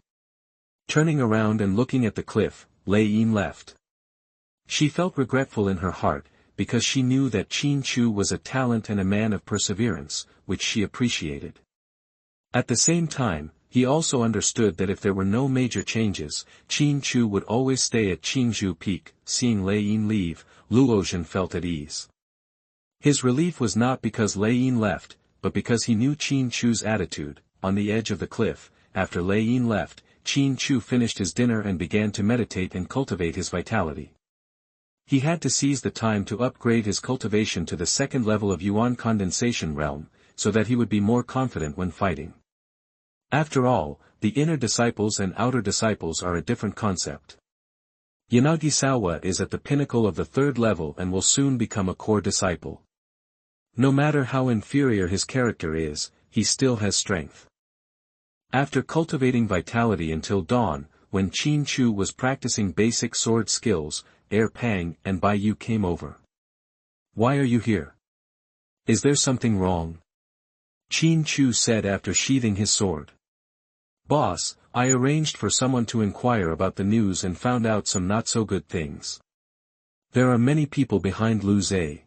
S1: Turning around and looking at the cliff, Lei Yin left. She felt regretful in her heart, because she knew that Qin Chu was a talent and a man of perseverance, which she appreciated. At the same time, he also understood that if there were no major changes, Qin Chu would always stay at Qingzhou Peak. Seeing Lei Yin leave, Luo Zhen felt at ease. His relief was not because Lei Yin left, but because he knew Qin Chu's attitude. On the edge of the cliff, after Lei Yin left, Qin Chu finished his dinner and began to meditate and cultivate his vitality. He had to seize the time to upgrade his cultivation to the second level of Yuan condensation realm, so that he would be more confident when fighting. After all, the inner disciples and outer disciples are a different concept. Yanagisawa is at the pinnacle of the third level and will soon become a core disciple. No matter how inferior his character is, he still has strength. After cultivating vitality until dawn, when Qin Chu was practicing basic sword skills, Air Pang and Bai Yu came over. "Why are you here? Is there something wrong?" Qin Chu said after sheathing his sword. "Boss, I arranged for someone to inquire about the news and found out some not-so-good things. There are many people behind Lu Zhe.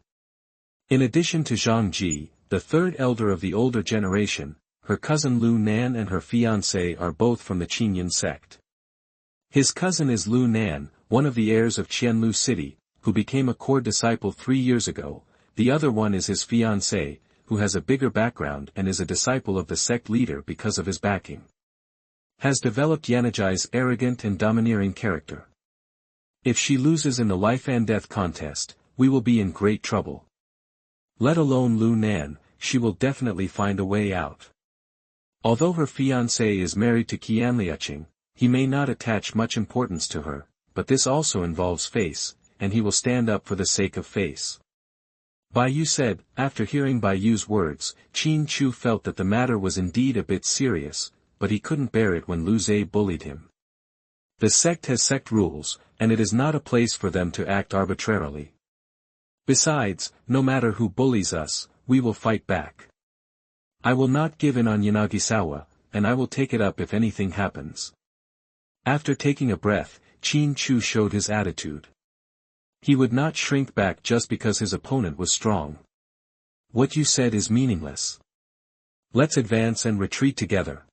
S1: In addition to Zhang Ji, the third elder of the older generation, her cousin Lu Nan and her fiancé are both from the Qinyan sect. His cousin is Lu Nan, one of the heirs of Qianlu City, who became a core disciple 3 years ago. The other one is his fiancé, who has a bigger background and is a disciple of the sect leader because of his backing. Has developed Yanajai's arrogant and domineering character. If she loses in the life and death contest, we will be in great trouble. Let alone Lu Nan, she will definitely find a way out. Although her fiancé is married to Qianliacheng, he may not attach much importance to her, but this also involves face, and he will stand up for the sake of face." Bai Yu said. After hearing Bai Yu's words, Qin Chu felt that the matter was indeed a bit serious, but he couldn't bear it when Lu Zhe bullied him. The sect has sect rules, and it is not a place for them to act arbitrarily. Besides, no matter who bullies us, we will fight back. I will not give in on Yanagisawa, and I will take it up if anything happens. After taking a breath, Qin Chu showed his attitude. He would not shrink back just because his opponent was strong. "What you said is meaningless. Let's advance and retreat together."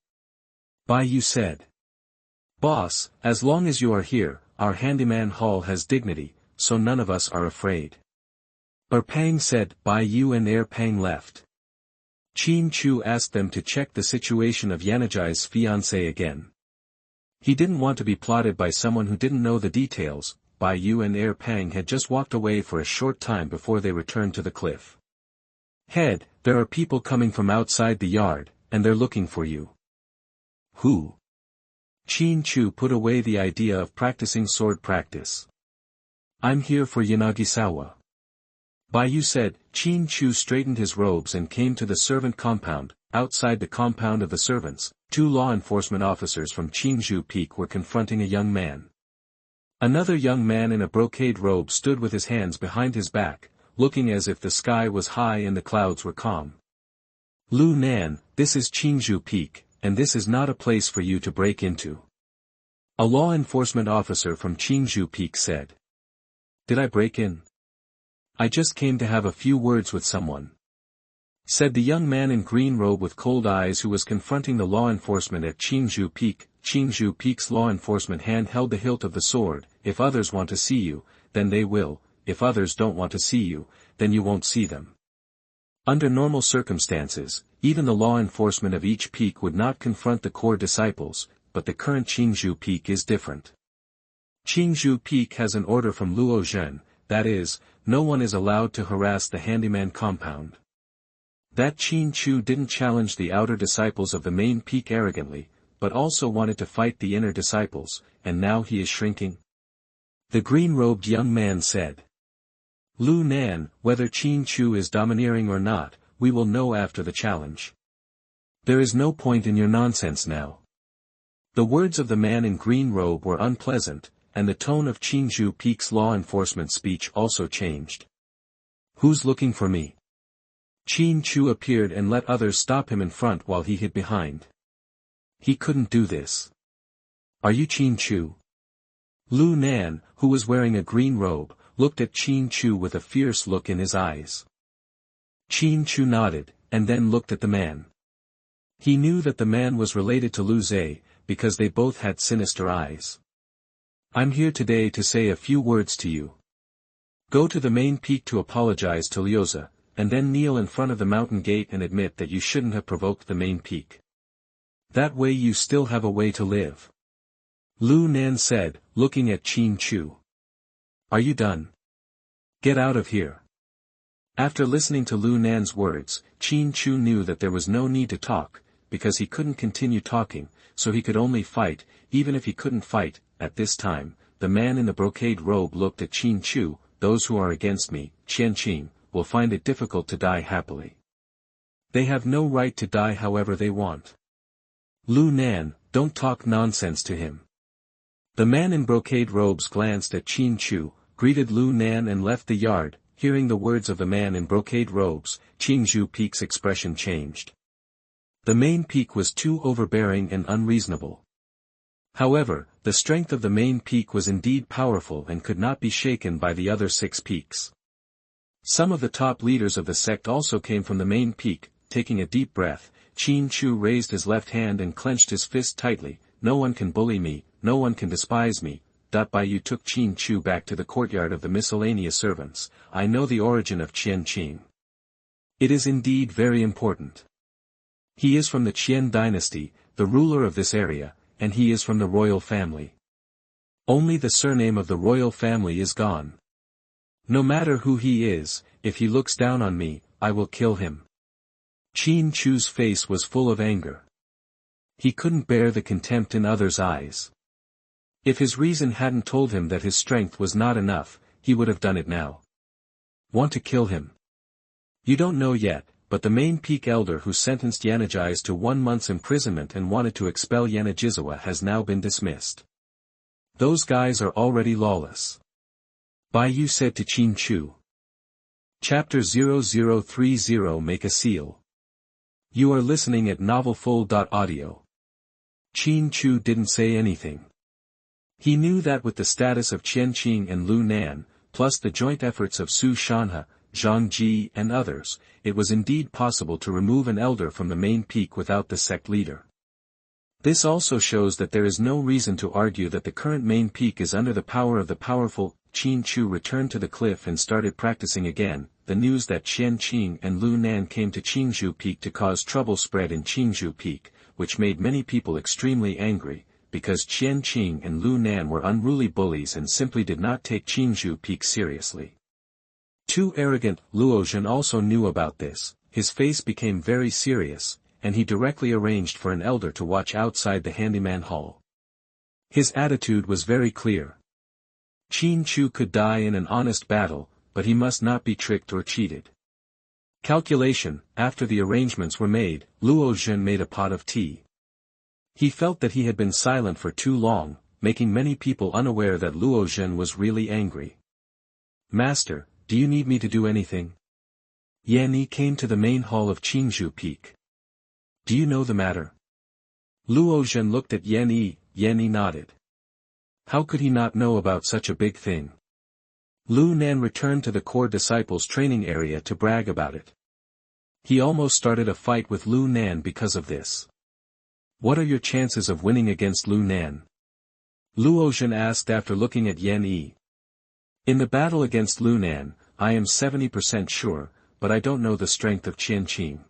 S1: Bai Yu said. "Boss, as long as you are here, our handyman hall has dignity, so none of us are afraid." Air Pang said. Bai Yu and Air Pang left. Qin Chu asked them to check the situation of Yanajai's fiancé again. He didn't want to be plotted by someone who didn't know the details. Bai Yu and Air Pang had just walked away for a short time before they returned to the cliff. "Head, there are people coming from outside the yard, and they're looking for you." "Who?" Qin Chu put away the idea of practicing sword practice. "I'm here for Yanagisawa." Bai Yu said. Qin Chu straightened his robes and came to the servant compound. Outside the compound of the servants, 2 law enforcement officers from Qingzhou Peak were confronting a young man. Another young man in a brocade robe stood with his hands behind his back, looking as if the sky was high and the clouds were calm. "Lu Nan, this is Qingzhou Peak, and this is not a place for you to break into," a law enforcement officer from Qingzhou Peak said. "Did I break in? I just came to have a few words with someone," said the young man in green robe with cold eyes who was confronting the law enforcement at Qingzhou Peak. Qingzhou Peak's law enforcement hand held the hilt of the sword. "If others want to see you, then they will. If others don't want to see you, then you won't see them." Under normal circumstances, even the law enforcement of each peak would not confront the core disciples, but the current Qingzhou Peak is different. Qingzhou Peak has an order from Luo Zhen, that is, no one is allowed to harass the handyman compound. That Qin Chu didn't challenge the outer disciples of the main peak arrogantly, but also wanted to fight the inner disciples, and now he is shrinking? The green-robed young man said. "Lu Nan, whether Qin Chu is domineering or not, we will know after the challenge. There is no point in your nonsense now." The words of the man in green robe were unpleasant, and the tone of Qingzhou Peak's law enforcement speech also changed. "Who's looking for me?" Qin Chu appeared and let others stop him in front while he hid behind. He couldn't do this. "Are you Qin Chu?" Lu Nan, who was wearing a green robe, looked at Qin Chu with a fierce look in his eyes. Qin Chu nodded, and then looked at the man. He knew that the man was related to Lu Zhe, because they both had sinister eyes. "I'm here today to say a few words to you. Go to the main peak to apologize to Liuza, and then kneel in front of the mountain gate and admit that you shouldn't have provoked the main peak. That way you still have a way to live." Lu Nan said, looking at Qin Chu. "Are you done?" Get out of here. After listening to Lu Nan's words, Qin Chu knew that there was no need to talk, because he couldn't continue talking, so he could only fight. Even if he couldn't fight. At this time, the man in the brocade robe looked at Qin Chu. Those who are against me, Xianxia, will find it difficult to die happily. They have no right to die however they want. Lu Nan, don't talk nonsense to him. The man in brocade robes glanced at Qin Chu, greeted Lu Nan and left the yard. Hearing the words of the man in brocade robes, Qin Chu Peak's expression changed. The main peak was too overbearing and unreasonable. However, the strength of the main peak was indeed powerful and could not be shaken by the other 6 peaks. Some of the top leaders of the sect also came from the main peak. Taking a deep breath, Qin Chu raised his left hand and clenched his fist tightly. No one can bully me, no one can despise me. You took Qin Chu back to the courtyard of the miscellaneous servants. I know the origin of Xianxia. It is indeed very important. He is from the Qian dynasty, the ruler of this area, and he is from the royal family. Only the surname of the royal family is gone. No matter who he is, if he looks down on me, I will kill him. Qin Chu's face was full of anger. He couldn't bear the contempt in others' eyes. If his reason hadn't told him that his strength was not enough, he would have done it now. Want to kill him? You don't know yet, but the main peak elder who sentenced Yanagis to 1 month's imprisonment and wanted to expel Yanagisawa has now been dismissed. Those guys are already lawless. Bai said to Qin Chu. Chapter 0030 Make a Seal. You are listening at novelfull.audio. Qin Chu didn't say anything. He knew that with the status of Xianxia and Lu Nan, plus the joint efforts of Su Shanhe, Zhang Ji and others, it was indeed possible to remove an elder from the main peak without the sect leader. This also shows that there is no reason to argue that the current main peak is under the power of the powerful. Qin Chu returned to the cliff and started practicing again. The news that Xianxia and Lu Nan came to Qingzhou Peak to cause trouble spread in Qingzhou Peak, which made many people extremely angry, because Xianxia and Lu Nan were unruly bullies and simply did not take Qingzhou Peak seriously. Too arrogant. Luozhen also knew about this. His face became very serious, and he directly arranged for an elder to watch outside the handyman hall. His attitude was very clear. Qin Chu could die in an honest battle, but he must not be tricked or cheated. Calculation. After the arrangements were made, Luozhen made a pot of tea. He felt that he had been silent for too long, making many people unaware that Luozhen was really angry. Master, do you need me to do anything? Yanni came to the main hall of Qingzhou Peak. Do you know the matter? Luozhen looked at Yanni. Yanni nodded. How could he not know about such a big thing? Lu Nan returned to the core disciples training area to brag about it. He almost started a fight with Lu Nan because of this. What are your chances of winning against Lu Nan? Luozhen asked after looking at Yan Yi. In the battle against Lu Nan, I am 70% sure, but I don't know the strength of Qianqing.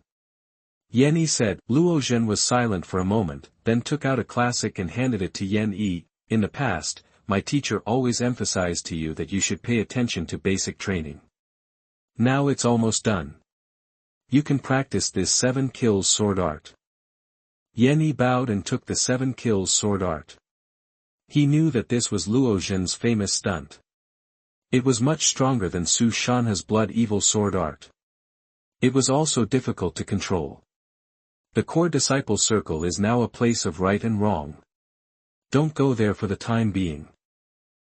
S1: Yan Yi said. Luozhen was silent for a moment, then took out a classic and handed it to Yan Yi. In the past, my teacher always emphasized to you that you should pay attention to basic training. Now it's almost done. You can practice this 7 kills sword art. Yan Yi bowed and took the 7 kills sword art. He knew that this was Luozhen's famous stunt. It was much stronger than Su Shanhe's blood evil sword art. It was also difficult to control. The core disciple circle is now a place of right and wrong. Don't go there for the time being.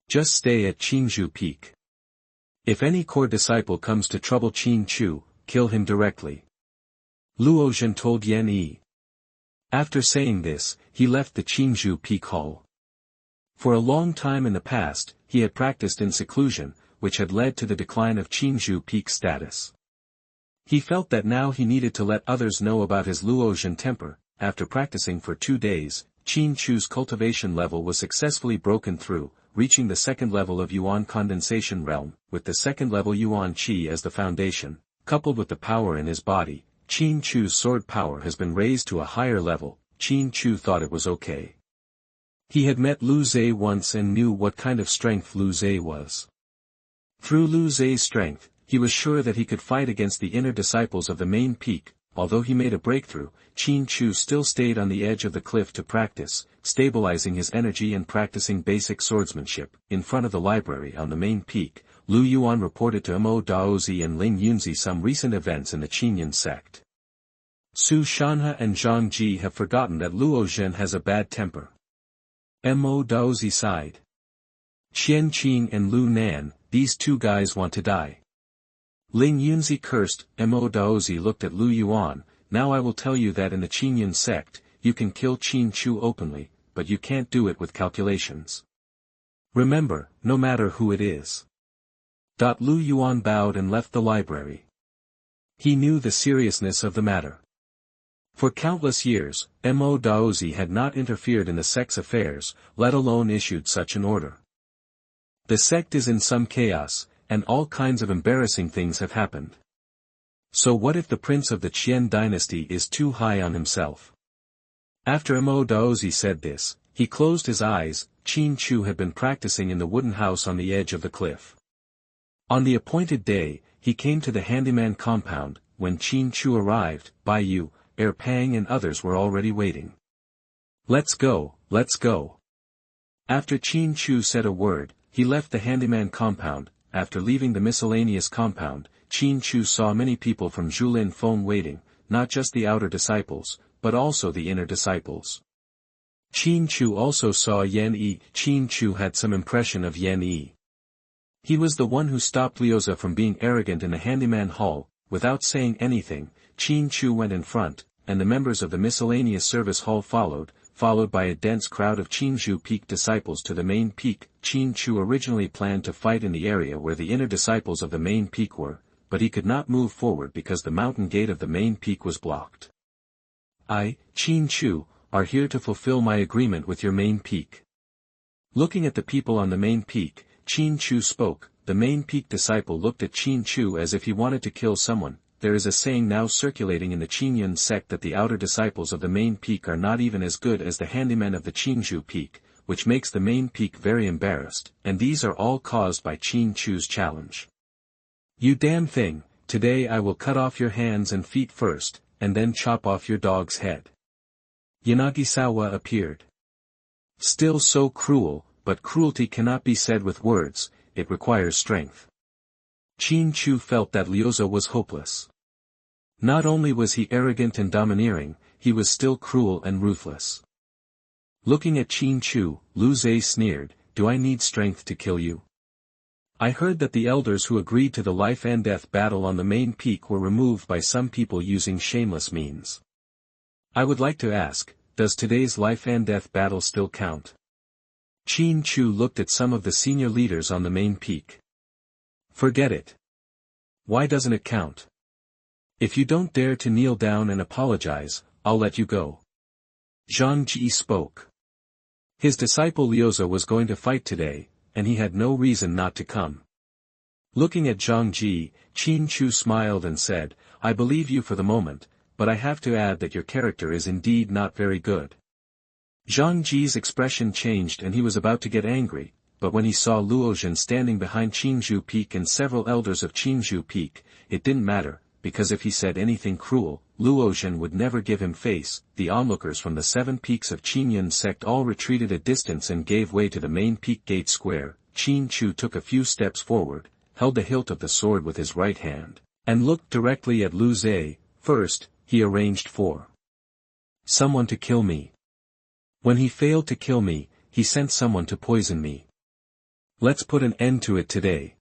S1: Just stay at Qingzhou Peak. If any core disciple comes to trouble Qin Chu, kill him directly. Luozhen told Yan Yi. After saying this, he left the Qingzhou Peak Hall. For a long time in the past, he had practiced in seclusion, which had led to the decline of Qingzhou Peak's status. He felt that now he needed to let others know about his Luozhen temper. After practicing for 2 days, Qin Chu's cultivation level was successfully broken through, reaching the 2nd level of Yuan condensation realm, with the 2nd level Yuan Qi as the foundation, coupled with the power in his body. Qin Chu's sword power has been raised to a higher level. Qin Chu thought it was okay. He had met Lu Zhe once and knew what kind of strength Lu Zhe was. Through Lu Zhe's strength, he was sure that he could fight against the inner disciples of the main peak. Although he made a breakthrough, Qin Chu still stayed on the edge of the cliff to practice, stabilizing his energy and practicing basic swordsmanship. In front of the library on the main peak, Lu Yuan reported to Mo Daozi and Ling Yunzi some recent events in the Qinyan sect. Su Shanhe and Zhang Ji have forgotten that Luo Zhen has a bad temper. Mo Daozi sighed. Qian Qing and Lu Nan, these two guys want to die. Ling Yunzi cursed. Mo Daozi looked at Lu Yuan. Now I will tell you that in the Qinyan sect, you can kill Qin Chu openly, but you can't do it with calculations. Remember, no matter who it is. Lu Yuan bowed and left the library. He knew the seriousness of the matter. For countless years, Mo Daozi had not interfered in the sect's affairs, let alone issued such an order. The sect is in some chaos, and all kinds of embarrassing things have happened. So what if the prince of the Qian dynasty is too high on himself? After Mo Daozi said this, he closed his eyes. Qin Chu had been practicing in the wooden house on the edge of the cliff. On the appointed day, he came to the handyman compound. When Qin Chu arrived, Bai Yu, Pang and others were already waiting. Let's go, let's go. After Qin Chu said a word, he left the handyman compound. After leaving the miscellaneous compound, Qin Chu saw many people from Zhulin Feng waiting, not just the outer disciples, but also the inner disciples. Qin Chu also saw Yan Yi. Qin Chu had some impression of Yan Yi. He was the one who stopped Liuza from being arrogant in the handyman hall. Without saying anything, Qin Chu went in front, and the members of the miscellaneous service hall followed by a dense crowd of Qinzhou Peak disciples to the main peak. Qin Chu originally planned to fight in the area where the inner disciples of the main peak were, but he could not move forward because the mountain gate of the main peak was blocked. I, Qin Chu, are here to fulfill my agreement with your main peak. Looking at the people on the main peak, Qin Chu spoke. The main peak disciple looked at Qin Chu as if he wanted to kill someone. There is a saying now circulating in the Qinyan sect that the outer disciples of the main peak are not even as good as the handymen of the Qinzhou Peak, which makes the main peak very embarrassed, and these are all caused by Qin Chu's challenge. You damn thing, today I will cut off your hands and feet first, and then chop off your dog's head. Yanagisawa appeared. Still so cruel, but cruelty cannot be said with words, it requires strength. Qin Chu felt that Liuza was hopeless. Not only was he arrogant and domineering, he was still cruel and ruthless. Looking at Qin Chu, Lu Zhe sneered, "Do I need strength to kill you? I heard that the elders who agreed to the life and death battle on the main peak were removed by some people using shameless means. I would like to ask, does today's life and death battle still count?" Qin Chu looked at some of the senior leaders on the main peak. Forget it. Why doesn't it count? If you don't dare to kneel down and apologize, I'll let you go. Zhang Ji spoke. His disciple Liuza was going to fight today, and he had no reason not to come. Looking at Zhang Ji, Qin Chu smiled and said, "I believe you for the moment, but I have to add that your character is indeed not very good." Zhang Ji's expression changed and he was about to get angry, but when he saw Luozhen standing behind Qinzhou Peak and several elders of Qinzhou Peak, it didn't matter, because if he said anything cruel, Luozhen would never give him face. The onlookers from the 7 peaks of Qinyan sect all retreated a distance and gave way to the main peak gate square. Qin Chu took a few steps forward, held the hilt of the sword with his right hand, and looked directly at Lu Zhe. First, he arranged for someone to kill me. When he failed to kill me, he sent someone to poison me. Let's put an end to it today.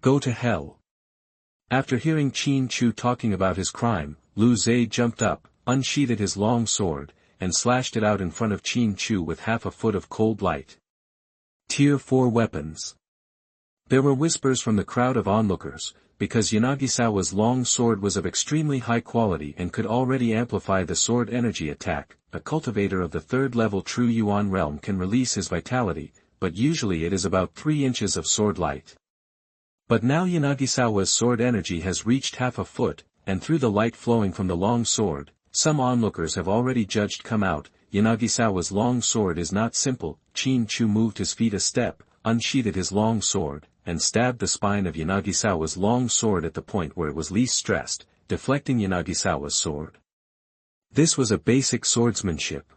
S1: Go to hell. After hearing Qin Chu talking about his crime, Lu Zhe jumped up, unsheathed his long sword, and slashed it out in front of Qin Chu with half a foot of cold light. Tier 4 weapons. There were whispers from the crowd of onlookers, because Yanagisawa's long sword was of extremely high quality and could already amplify the sword energy attack. A cultivator of the 3rd level True Yuan realm can release his vitality, but usually it is about 3 inches of sword light. But now Yanagisawa's sword energy has reached half a foot, and through the light flowing from the long sword, some onlookers have already judged come out. Yanagisawa's long sword is not simple. Qin Chu moved his feet a step, unsheathed his long sword, and stabbed the spine of Yanagisawa's long sword at the point where it was least stressed, deflecting Yanagisawa's sword. This was a basic swordsmanship.